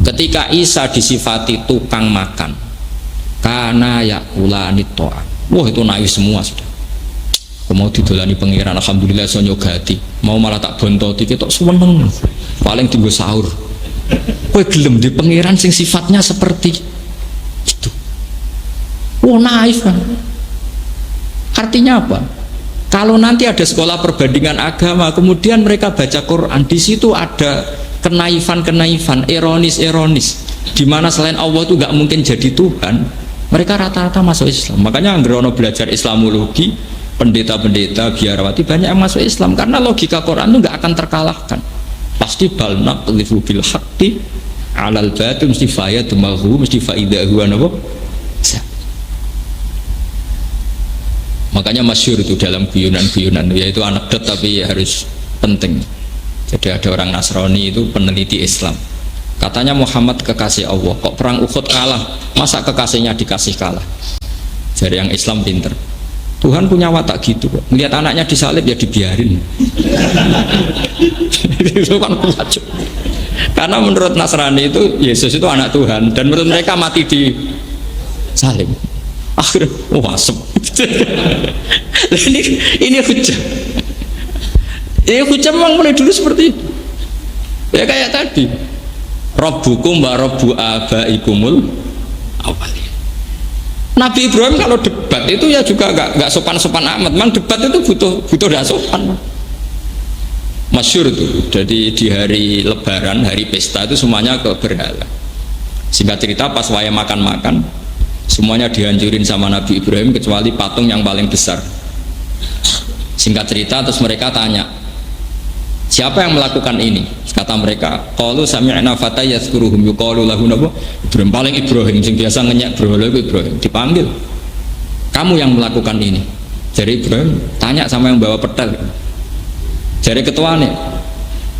Ketika Isa disifati tukang makan, kana yakulani to'a. Wah, itu naik semua sudah. Mau didolani pengiran, alhamdulillah so nyogati. Mau malah tak bontoti ketok seneng. Paling tunggu sahur. Kowe gelem di pengiran sing sifatnya seperti itu. Wah, naif kan. Artinya apa? Kalau nanti ada sekolah perbandingan agama, kemudian mereka baca Quran, di situ ada kenaifan-kenaifan, ironis-ironis, di mana selain Allah itu nggak mungkin jadi Tuhan. Mereka rata-rata masuk Islam. Makanya Anggerono belajar Islamologi, pendeta-pendeta biarawati banyak yang masuk Islam karena logika Quran itu nggak akan terkalahkan. Pasti bal naqdhifu bil haqqi 'alal batil mesti fayadmahu mesti faidahu napa. Makanya masyhur itu dalam guyonan-guyonan, yaitu anekdot tapi harus penting. Jadi ada orang Nasrani itu peneliti Islam. Katanya Muhammad kekasih Allah, kok perang Uhud kalah, masa kekasihnya dikasih kalah? Jadi yang Islam pinter. Tuhan punya watak gitu kok. Melihat anaknya disalib ya dibiarin. Itu kan kuat. Karena menurut Nasrani itu Yesus itu anak Tuhan dan menurut mereka mati di salib. Akhirnya wasep. ini hujah. Ini hujah memang mulai dulu seperti itu. Ya kayak tadi. Rabbukum wa rabbu abaikumul awalin. Nabi Ibrahim kalau debat itu ya juga nggak sopan-sopan amat. Memang debat itu butuh dah sopan. Masyhur itu. Jadi di hari Lebaran, hari pesta itu semuanya ke berhala. Singkat cerita pas waya makan-makan, semuanya dihancurin sama Nabi Ibrahim kecuali patung yang paling besar. Singkat cerita terus mereka tanya, siapa yang melakukan ini? Kata mereka, qalu sami'na fatan yazkuruhum yuqalu lahu Ibrahim. Paling Ibrahim sing biasa ngenyek berhala itu Ibrahim dipanggil. Kamu yang melakukan ini. Jadi Ibrahim tanya sama yang bawa pedang. Jadi ketuane,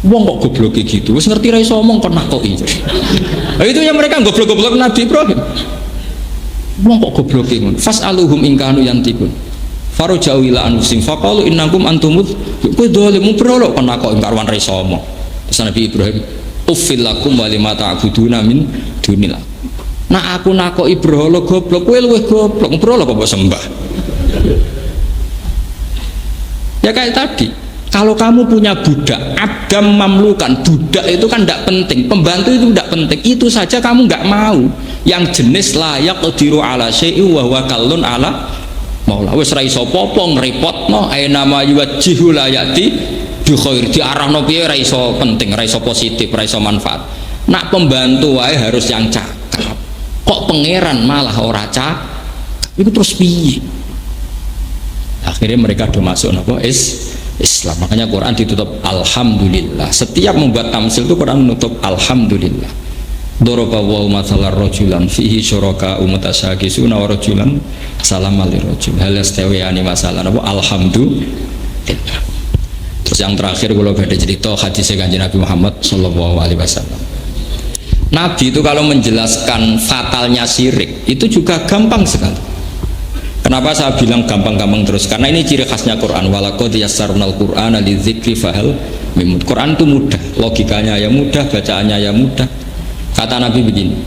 wong kok goblok gitu. Wis ngerti ra iso omong kon nakoki. Nah, itu yang mereka goblok-goblok Nabi Ibrahim. Wong kok goblok ngono. Fas'aluhum in kanu yantikun. Farujau ila anusim faqalu innakum antumud. Kowe dolim berolo kon nakoki karwan ra iso omong. Terus Nabi Ibrahim, uffil lakum wa lima ta'buduna min dunillah. Nah aku nakoki berhala goblok, kowe luwih goblok. Berhala kok mbok sembah. Ya kayak tadi. Kalau kamu punya budak, abdam mamlukan, budak itu kan tidak penting, pembantu itu tidak penting, itu saja kamu nggak mau. Yang jenis layak qadiru ala syai'i wa huwa kallun ala maula. Wis ra iso apa ngrepotno, aina ma yuwajjihu la yati bi khair, diarahno piye ra iso penting, ra iso positif, ra iso manfaat. Nak pembantu wae harus yang cakap. Kok pangeran malah ora cakap? Itu terus piye? Akhirnya mereka do masuk napa Islam. Makanya Quran ditutup alhamdulillah. Setiap membuat tamsil itu Quran menutup alhamdulillah. Dorobawahu mathalar rajulan fihi syuraka umutasyagisuna wa rajulan salam alir rajul hal yastawiyani masalah alhamdulillah. Terus yang terakhir kalau ada cerita hadis Kanjeng Nabi Muhammad sallallahu alaihi wasallam. Nabi itu kalau menjelaskan fatalnya syirik itu juga gampang sekali. Kenapa saya bilang gampang-gampang terus? Karena ini ciri khasnya Quran. Walaqad yassarnal Qur'ana lidzikri fahal mimud. Quran itu mudah, logikanya ya mudah, bacaannya ya mudah. Kata Nabi begini,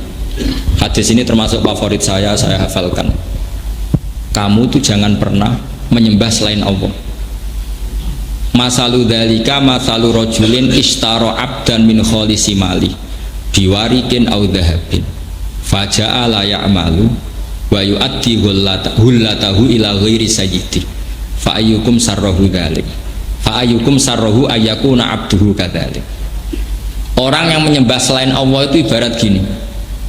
hadis ini termasuk favorit saya hafalkan. Kamu tuh jangan pernah menyembah selain Allah. Masalu dzalika masalu rajulin ishtara abdan min khalisi mali biwarikin aw dhahabin faja'a la ya'malu wa yu'addi hullatahu ila ghairi sayyidi fa ayyukum sarrahu dzalik fa ayyukum sarrahu ayyakuna abduhu kadzalik. Orang yang menyembah selain Allah itu ibarat gini,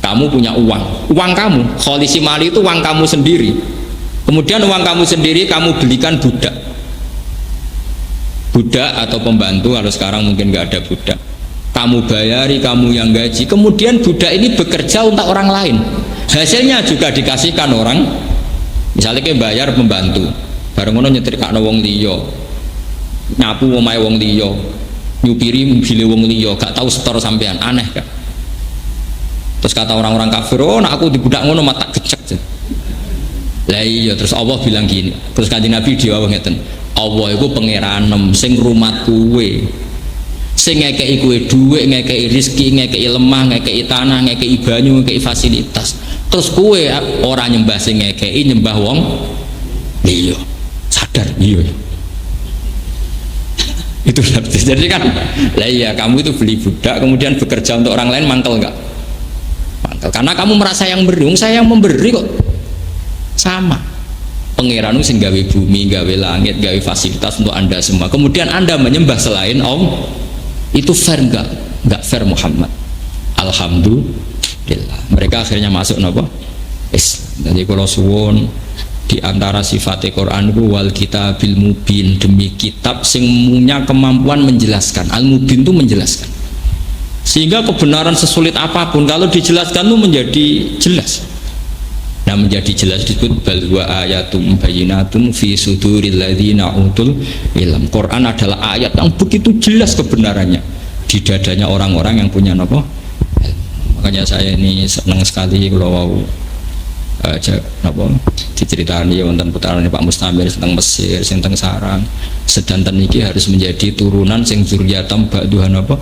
Kamu punya uang kamu, kholisi mali itu uang kamu sendiri. Kemudian uang kamu sendiri kamu belikan budak atau pembantu. Kalau sekarang mungkin nggak ada budak, kamu bayari, kamu yang gaji. Kemudian budak ini bekerja untuk orang lain, hasilnya juga dikasihkan orang. Misalnya kayak bayar pembantu, bareng ngono nyetrikakno wong liya, nyapu omahe wong liya, nyupiri mobil wong liya, gak tahu setor sampean, aneh kan? Terus kata orang-orang kafir, oh nak aku dibudak ngono mata gecek. Lah iya, terus Allah bilang gini, terus Kanjeng Nabi diwawah ngeten, Allah itu pangeranem sing rumat kuwe, sing ngekeki kowe dhuwit, ngekeki rezeki, ngekeki lemah, ngekeki tanah, ngekeki banyu, ngekeki fasilitas. Terus kowe ora nyembah sing ngekeki, nyembah wong liya. Sadar iya. Itu berarti. Jadi kan, lah iya kamu itu beli budak kemudian bekerja untuk orang lain, mangkel enggak? Mangkel. Karena kamu merasa yang beri, saya yang memberi kok. Sama. Pangeran sing gawe bumi, gawe langit, gawe fasilitas untuk Anda semua. Kemudian Anda menyembah selain Allah. Itu fair enggak? Enggak fair Muhammad. Alhamdulillah. Mereka akhirnya masuk napa? Islam. Jadi kalau suwun di antara sifat Quran itu wal kitabil mubin, demi kitab sing punya kemampuan menjelaskan. Al mubin itu menjelaskan. Sehingga kebenaran sesulit apapun kalau dijelaskan itu menjadi jelas. Nah, menjadi jelas disebut bal wa ayatum bayyinatun fi suduril ladzina utul ilm. Quran adalah ayat yang begitu jelas kebenarannya di dadanya orang-orang yang punya apa? Makanya saya ini senang sekali kalau napa diceritani wonten putrane Pak Mustamir tentang Mesir, tentang sarang. Sedanten iki harus menjadi turunan sing zuriyatam ba'duhan apa?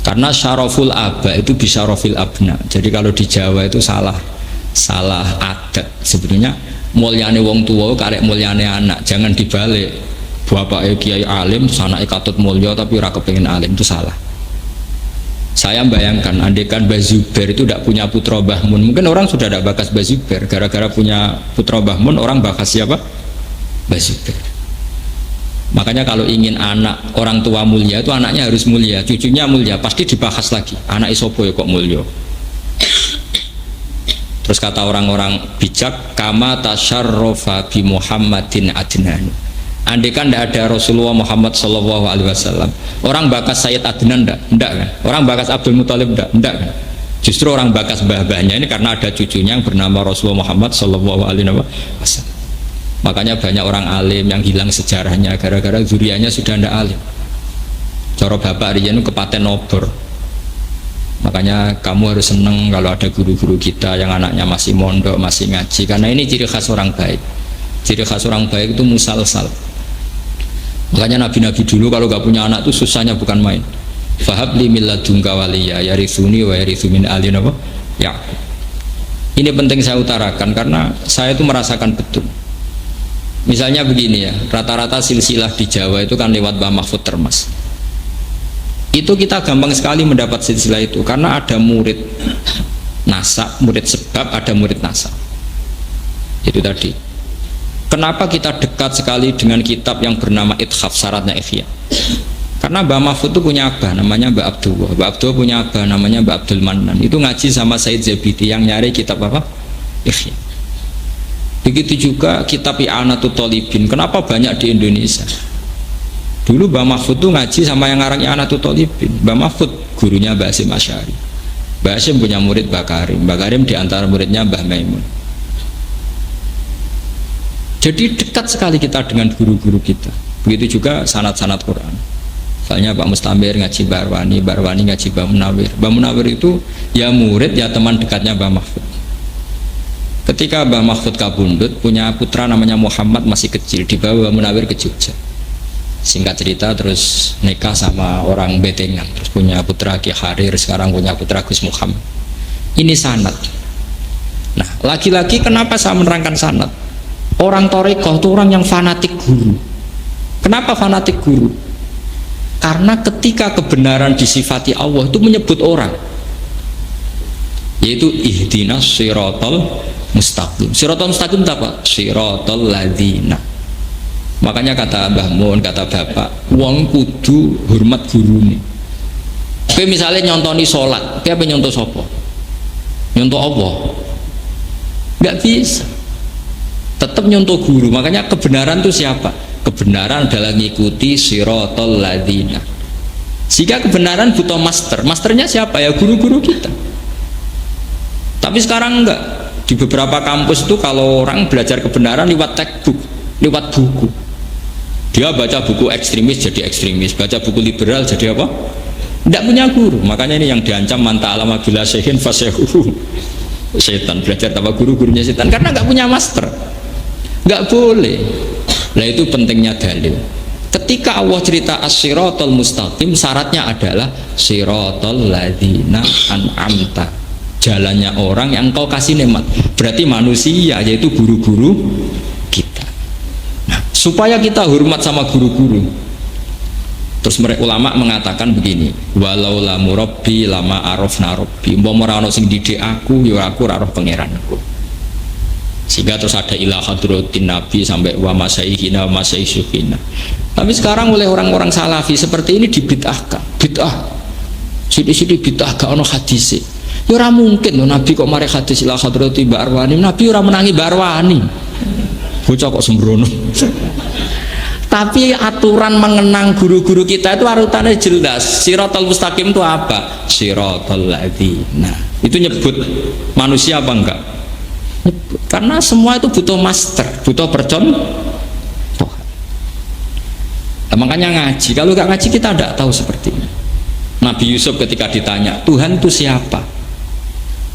Karena syaraful aba itu bisyarafil abna. Jadi kalau di Jawa itu salah adat. Sebenarnya mulyane wong tua karek mulyane anak, jangan dibalik. Bapaknya kiai alim, anaknya katut mulya tapi ora kepengin alim, itu salah. Saya bayangkan andekan Mbah Zubair itu tidak punya putra Mbah Mun, mungkin orang sudah tidak bakas Mbah Zubair. Gara-gara punya putra Mbah Mun, orang bakas siapa? Mbah Zubair. Makanya kalau ingin anak orang tua mulia itu anaknya harus mulia, cucunya mulia, pasti dibahas lagi. Anak isopo ya kok mulia. Terus kata orang-orang bijak, kama tasyarrafa bi Muhammadin adnan. Andai kan tidak ada Rasulullah Muhammad Sallallahu Alaihi Wasallam, orang bakas Sayyid Adnan enggak kan? Orang bakas Abdul Muthalib enggak kan? Justru orang bakas mbah-mbahnya ini karena ada cucunya yang bernama Rasulullah Muhammad Sallallahu Alaihi Wasallam. Makanya banyak orang alim yang hilang sejarahnya gara-gara zurianya sudah tidak alim. Cara bapak Rian kepaten obor. Makanya kamu harus seneng kalau ada guru-guru kita yang anaknya masih mondok, masih ngaji, karena ini ciri khas orang baik. Ciri khas orang baik itu musalsal. Makanya nabi-nabi dulu kalau gak punya anak itu susahnya bukan main. Fahab li min ladunka waliya yarithuni wa yarithu min ali napa? Ya. Ini penting saya utarakan karena saya itu merasakan betul. Misalnya begini ya, rata-rata silsilah di Jawa itu kan lewat Mbah Mahfud Termas. Itu kita gampang sekali mendapat silsilah itu karena ada murid nasab, murid sebab, ada murid nasab. Itu tadi. Kenapa kita dekat sekali dengan kitab yang bernama Ithaf, syaratnya Ikhya? Karena Mbah Mahfud itu punya abah namanya Mbah Abdullah. Mbah Abdullah punya abah namanya Mbah Abdul Manan. Itu ngaji sama Said Zabidi yang nyari kitab apa? Ikhya. Begitu juga kitab I'anatul Thalibin. Kenapa banyak di Indonesia? Dulu Mbah Mahfud itu ngaji sama yang ngarang I'anatul Thalibin. Mbah Mahfud gurunya Mbah Hasyim Asy'ari. Mbah Hasyim punya murid Mbah Karim. Mbah Karim diantara muridnya Mbah Maimun. Jadi dekat sekali kita dengan guru-guru kita. Begitu juga sanad-sanad Quran. Misalnya Pak Mustamir ngaji Barwani, Barwani ngaji Mbah Munawir. Mbah Munawir itu ya murid ya teman dekatnya Mbah Mahfud. Ketika Mbah Mahfud kabundut, punya putra namanya Muhammad masih kecil, dibawa Mbah Munawir ke Jogja. Singkat cerita terus nikah sama orang Betengan, terus punya putra Ki Harir, sekarang punya putra Gus Muhammad. Ini sanad. Nah, lagi-lagi kenapa saya menerangkan sanad? Orang Torekoh itu orang yang fanatik guru. Kenapa fanatik guru? Karena ketika kebenaran disifati Allah itu menyebut orang, yaitu ihdinas siratal mustaqim. Siratal mustaqim itu apa? Siratal ladzina. Makanya kata Mbah Mun, kata bapak, wong kudu hormat guru nih. Kowe misalnya nyontoni sholat, kowe apa nyontoh sapa? Nyontoh Allah? Nggak bisa. Tetap nyontoh guru. Makanya kebenaran itu siapa? Kebenaran adalah ngikuti siratal ladzina. Sehingga kebenaran butuh master. Masternya siapa? Ya guru-guru kita. Tapi sekarang enggak. Di beberapa kampus itu kalau orang belajar kebenaran lewat textbook, lewat buku. Dia baca buku ekstremis jadi ekstremis, baca buku liberal jadi apa? Tidak punya guru. Makanya ini yang diancam manta alama bila syekhin fasehu. Setan belajar tanpa guru-gurunya setan karena nggak punya master. Nggak boleh. Nah itu pentingnya dalil. Ketika Allah cerita as-siratal mustaqim, syaratnya adalah siratal ladzina an'amta, jalannya orang yang engkau kasih nikmat. Berarti manusia, yaitu guru-guru kita. Nah, supaya kita hormat sama guru-guru, terus mereka ulama mengatakan begini, walau lamu rabbi lama arafna rabbi, umpama ora ono sing didik aku ya aku ora roh pangeranku. Sehingga terus ada ila hadratin nabi sampai wa masaihina wa masaisyukina. Tapi sekarang oleh orang-orang salafi seperti ini dibid'ahkan. Bid'ah sithik-sithik bid'ah gak ono hadis. Ya ora mungkin loh nabi kok mari hadis ila hadrati Mbak Arwani, nabi ora menangi Mbak Arwani. Bocah kok sembrono. Tapi aturan mengenang guru-guru kita itu arutannya jelas. Siratal mustaqim itu apa? Siratal ladzina. Itu nyebut manusia apa enggak? Nyebut. Karena semua itu butuh master, butuh percontohan. Nah, makanya ngaji. Kalau enggak ngaji kita tidak tahu seperti ini. Nabi Yusuf ketika ditanya, Tuhan itu siapa?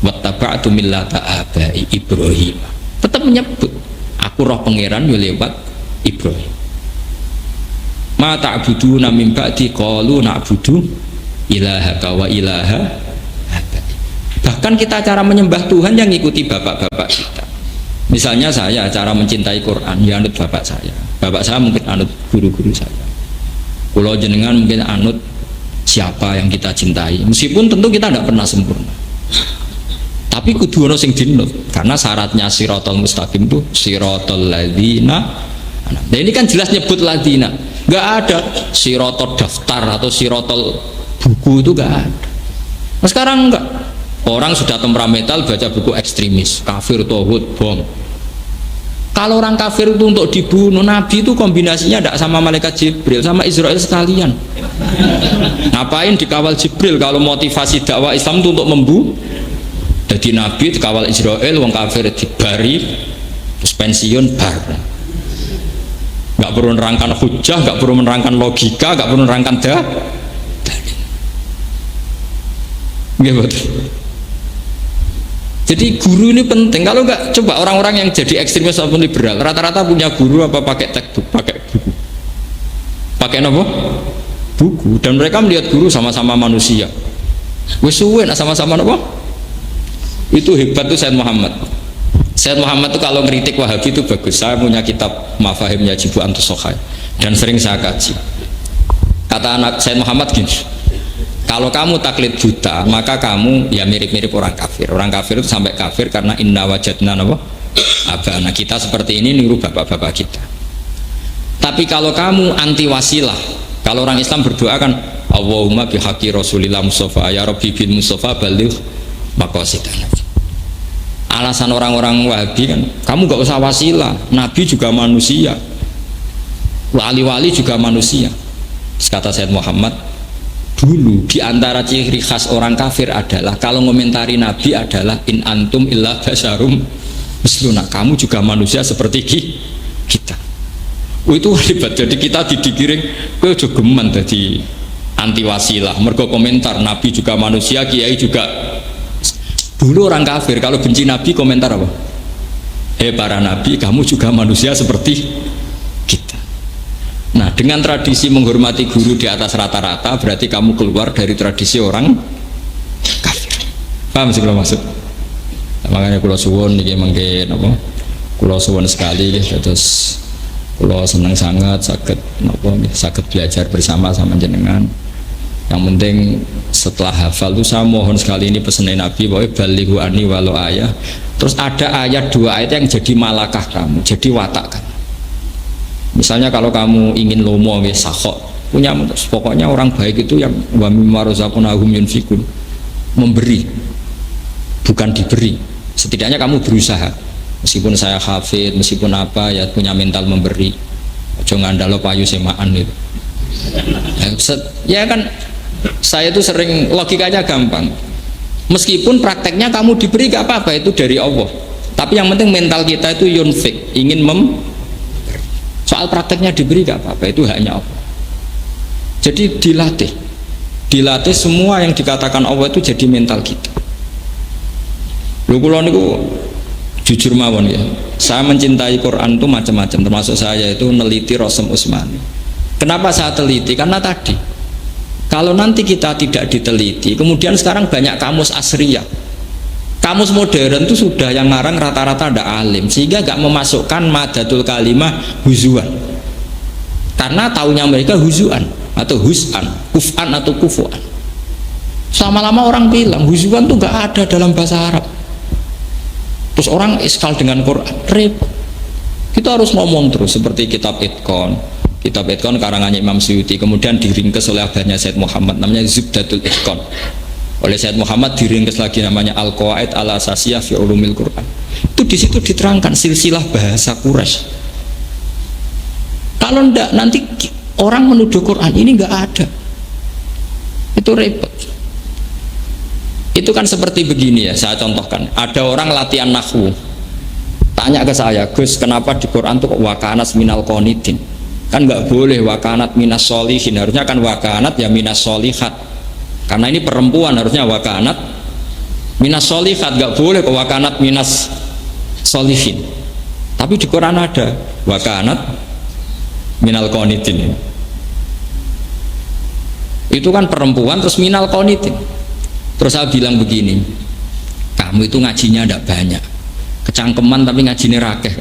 Wattaba'tu millata abai Ibrahim. Tetap menyebut, aku roh pangeran yo lewat Ibrahim. Ma ta'buduna min ba'di qalu na'budu ilahaka wa ilaha abai. Bahkan kita cara menyembah Tuhan yang ngikuti bapak-bapak kita. Misalnya saya cara mencintai Quran ya anut bapak saya. Bapak saya mungkin anut guru-guru saya. Kulo jenengan mungkin anut siapa yang kita cintai. Meskipun tentu kita tidak pernah sempurna. Tapi kudu ono sing dinut karena syaratnya siratal mustaqim itu siratal ladzina. Nah, ini kan jelas nyebut ladzina. Nggak ada sirotol daftar atau sirotol buku, itu nggak ada. Nah, sekarang enggak, orang sudah temperamental baca buku ekstremis, kafir, tauhid, bom. Kalau orang kafir itu untuk dibunuh, Nabi itu kombinasinya tidak sama malaikat Jibril, sama Israel sekalian. Ngapain dikawal Jibril kalau motivasi dakwah Islam itu untuk membunuh? Jadi Nabi dikawal Israel, wong kafir dibari, terus pensiun bar. Nggak perlu menerangkan hujah, nggak perlu menerangkan logika, nggak perlu menerangkan dalil. Jadi guru ini penting. Kalau nggak, coba orang-orang yang jadi ekstremis ataupun liberal, rata-rata punya guru apa pakai textbook, pakai buku, pakai apa? Buku. Dan mereka melihat guru sama-sama manusia. Wes suwe sama-sama apa? Itu hebat tuh Sayyid Muhammad. Sayyid Muhammad itu kalau ngeritik Wahabi itu bagus. Saya punya kitab Mafahim Yajibu Antus Sokhai dan sering saya kaji. Kata anak Sayyid Muhammad gini, kalau kamu taklid buta maka kamu ya mirip-mirip orang kafir. Orang kafir itu sampai kafir karena inna wajadna apa? Abana, kita seperti ini niru bapak-bapak kita. Tapi kalau kamu anti wasilah, kalau orang Islam berdoa kan Allahumma bihaqi Rasulillah Mustafa ya Rabbi bil Mustafa baligh maqasidana. Alasan orang-orang Wahabi kan, kamu gak usah wasilah, Nabi juga manusia, wali-wali juga manusia. Kata Sayyid Muhammad, dulu diantara ciri khas orang kafir adalah kalau ngomentari Nabi adalah in antum illa basyarum misluna, kamu juga manusia seperti kita. Oh, itu hebat. Jadi kita didikiring, kowe aja geman dadi anti wasilah, mergo komentar Nabi juga manusia, kiai juga. Dulu orang kafir kalau benci Nabi komentar apa? Para Nabi, kamu juga manusia seperti kita. Nah, dengan tradisi menghormati guru di atas rata-rata, berarti kamu keluar dari tradisi orang kafir. Paham sih kalau maksud? Nah, makanya kulo suwun iki mangke napa? Kulo suwun sekali terus kulo seneng sangat saged napa saged belajar bersama sama jenengan. Yang penting setelah hafal itu saya mohon sekali, ini pesan Nabi bahwa balighu ani walau ayah. Terus ada ayat, dua ayat yang jadi malakah kamu, jadi watak kamu. Misalnya kalau kamu ingin lomo sakhok, punya pokoknya orang baik itu yang wa mimma razaqnahum yunfikun, memberi bukan diberi. Setidaknya kamu berusaha, meskipun saya hafid, meskipun apa ya punya mental memberi. Aja ngandalo payu semaan itu. Ya kan saya itu sering logikanya gampang. Meskipun prakteknya kamu diberi gak apa-apa, itu dari Allah. Tapi yang penting mental kita itu yunfik, ingin soal prakteknya diberi gak apa-apa, itu haknya Allah. Jadi dilatih semua yang dikatakan Allah itu jadi mental kita. Lho kula niku jujur mawon ya, saya mencintai Quran itu macam-macam, termasuk saya itu neliti Rasul Utsmani. Kenapa saya teliti? Karena tadi kalau nanti kita tidak diteliti, kemudian sekarang banyak kamus asriyah, kamus modern itu sudah yang ngarang rata-rata ada alim, sehingga gak memasukkan madatul kalimah huzuan, karena taunya mereka huzuan atau hus'an, kuf'an atau kufu'an. Lama-lama orang bilang huzuan itu gak ada dalam bahasa Arab. Terus orang iskal dengan Quran, repot. Kita harus ngomong terus seperti kitab Itqan. Kitab Itqan karangannya Imam Suyuti, kemudian diringkes oleh abahnya Said Muhammad, namanya Zubdatul Itqan. Oleh Said Muhammad diringkes lagi namanya Al-Qawaid Al-Asasiyah fi Ulumil Quran. Itu di situ diterangkan silsilah bahasa Quraisy. Kalau ndak nanti orang menuduh Quran ini nggak ada. Itu repot. Itu kan seperti begini ya, saya contohkan. Ada orang latihan nahwu, tanya ke saya, Gus, kenapa di Quran tuh wakanas minal qonitin? Kan nggak boleh wakanat minas solihin, harusnya kan wakanat ya minas solihat. Karena ini perempuan, harusnya wakanat minas solihat, nggak boleh ke wakanat minas solihin. Tapi di Quran ada wakanat minal qonitin. Itu kan perempuan terus minal qonitin. Terus saya bilang begini, kamu itu ngajinya tidak banyak, kecangkeman tapi ngajinya rakeh.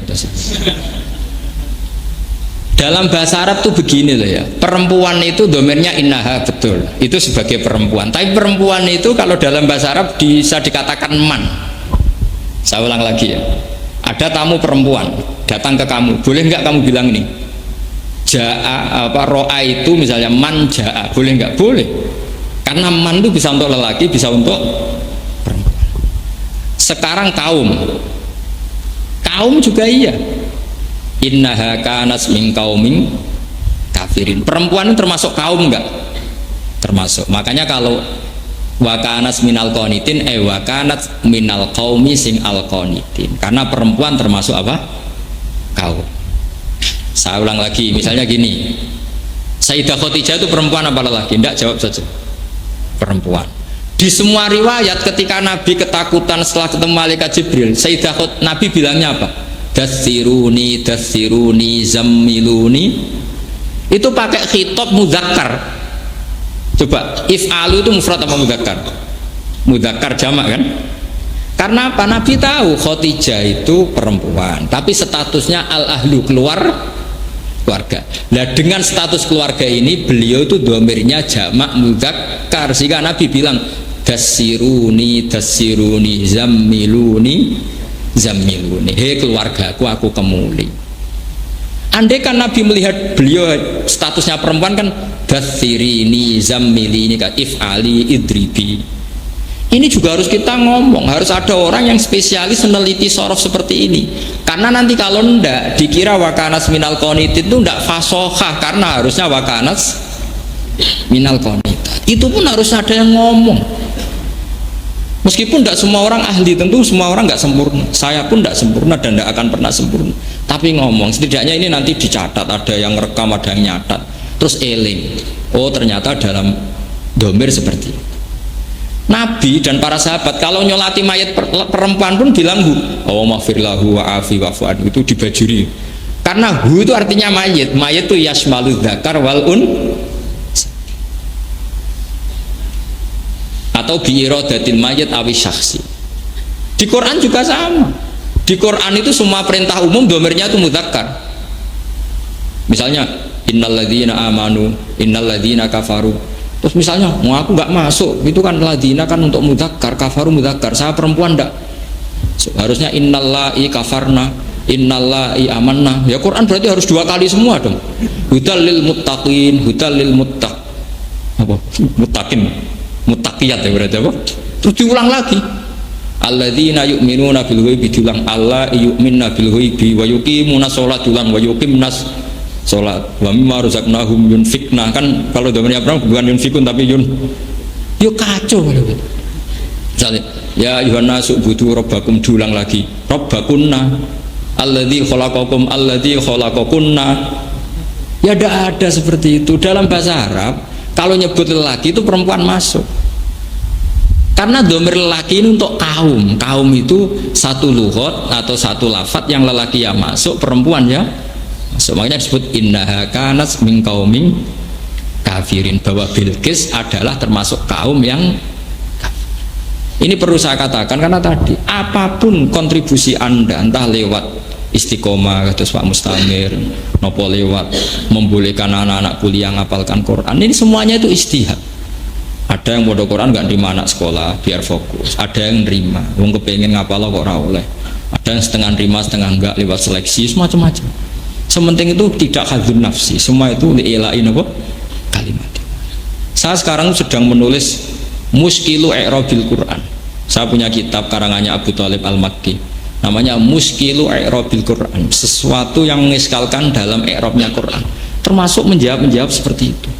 Dalam bahasa Arab tuh begini loh ya, perempuan itu domainnya innaha, betul, itu sebagai perempuan. Tapi perempuan itu kalau dalam bahasa Arab bisa dikatakan man. Saya ulang lagi ya, ada tamu perempuan datang ke kamu, boleh nggak kamu bilang ini jaa apa roa itu misalnya man jaa, boleh nggak? Boleh. Karena man itu bisa untuk lelaki, bisa untuk perempuan. Sekarang kaum juga iya. Innaha kanas min qaumin kafirin. Perempuan itu termasuk kaum enggak? Termasuk. Makanya kalau wakanas minal qonitin wakanat minal qaumi sing al qonitin. Karena perempuan termasuk apa? Kaum. Saya ulang lagi, misalnya gini. Sayyidah Khadijah itu perempuan apa lelaki? Enggak, jawab saja. Perempuan. Di semua riwayat ketika Nabi ketakutan setelah ketemu malaikat Jibril, Sayyidah Nabi bilangnya apa? Dathiruni zammiluni. Itu pakai khitab mudzakkar. Coba if'alu itu mufrad apa mudzakkar? Mudzakkar jamak kan? Karena apa? Nabi tahu Khadijah itu perempuan, tapi statusnya al-ahlu, keluarga. Nah dengan status keluarga ini beliau itu domirnya jamak mudzakkar, sehingga Nabi bilang dasiruni zammiluni, hei keluargaku, aku kemuli. Andai kan Nabi melihat beliau statusnya perempuan kan dasirini zammilini ka if'ali idribi. Ini juga harus kita ngomong, harus ada orang yang spesialis meneliti sorof seperti ini. Karena nanti kalau ndak dikira wakanas minal qonitin itu ndak fasohah, karena harusnya wakanas minal qonitat. Itu pun harus ada yang ngomong. Meskipun tidak semua orang ahli, tentu semua orang nggak sempurna. Saya pun tidak sempurna dan tidak akan pernah sempurna. Tapi ngomong, setidaknya ini nanti dicatat, ada yang rekam, ada yang nyatat. Terus eling, oh ternyata dalam domir seperti itu. Nabi dan para sahabat kalau nyolati mayat perempuan pun bilang hu, oh maghfirlahu wa afi wa fu'ad, itu dibajuri. Karena hu itu artinya mayat, mayat itu yasmalu dzakar wal atau biiradatil mayat awi syakhsi. Di Quran juga sama. Di Quran itu semua perintah umum domirnya itu mudzakkar. Misalnya innalladzina amanu, innalladzina kafaru. Terus misalnya mau aku nggak masuk, itu kan ladina kan untuk mudzakkar, kafaru mudzakkar. Saya perempuan ndak. Harusnya innallahi kafarna, innallahi amanna. Ya Quran berarti harus 2 kali semua dong. Hudal lil muttaqin, hudal lil muttaq. Apa? Muttaqin. Muttaqiyat ya berarti apa? Terus diulang lagi. Alladzina yu'minuna bil ghaibi diulang, alla yu'minuna bil ghaibi wa yuqimuna sholat diulang, wa yuqimnas sholat wa mimma razaqnahum yunfikna. Kan kalau zamannya Abraham bukan yunfikun tapi yo kacau gitu. Misalnya ya ayuhan nasu budu rabbakum diulang lagi, rabbakunna alladzi khalaqakunna. Ya tidak ada seperti itu dalam bahasa Arab. Kalau nyebut lelaki itu perempuan masuk, karena domir lelaki ini untuk kaum itu satu lughot atau satu lafat yang lelaki yang masuk, perempuan ya masuk. Makanya disebut innaha kanat min qaumin kafirin, bahwa Bilqis adalah termasuk kaum yang kafir. Ini perlu saya katakan karena tadi apapun kontribusi Anda, entah lewat istiqomah terus Pak Mustamir, nopo lewat membolehkan anak-anak kuliah ngapalkan Quran, ini semuanya itu istihad. Ada yang bodoh Quran nggak nerima anak sekolah biar fokus, ada yang nerima wong kepengen ngapal kok ora oleh, ada yang setengah nerima setengah enggak lewat seleksi, semacam-macam. Sementing itu tidak hadzun nafsi, semua itu li'ilain apa kalimat. Saya sekarang sedang menulis Muskilu I'rabil Quran. Saya punya kitab karangannya Abu Thalib Al-Makki, namanya Muskilu I'rabil Quran, sesuatu yang mengiskalkan dalam i'rabnya Quran, termasuk menjawab seperti itu.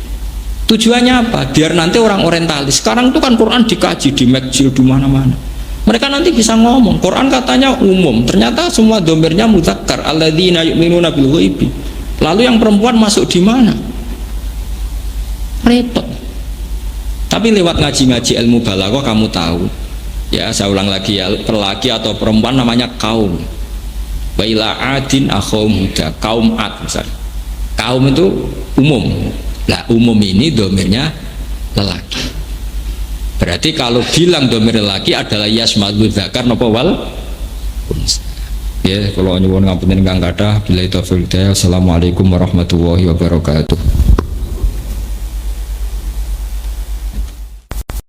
Tujuannya apa? Biar nanti orang orientalis, sekarang itu kan Quran dikaji di McGill di mana-mana, mereka nanti bisa ngomong Quran katanya umum, ternyata semua domirnya mudzakkar, alladzina yu'minuna bil ghaibi. Lalu yang perempuan masuk di mana? Repot. Tapi lewat ngaji-ngaji ilmu balaghah kamu tahu ya, saya ulang lagi ya, lelaki atau perempuan namanya kaum. Wa ila adin akhum huda, kaum Ad misalnya. Kaum itu umum. Lah umum ini domirnya lelaki. Berarti kalau bilang domir lelaki adalah yasmadu dzakar napa wal unsa. Ya, kalau nyuwun ngapunten ingkang kathah, billahi taufiq hidayah. Assalamualaikum warahmatullahi wabarakatuh.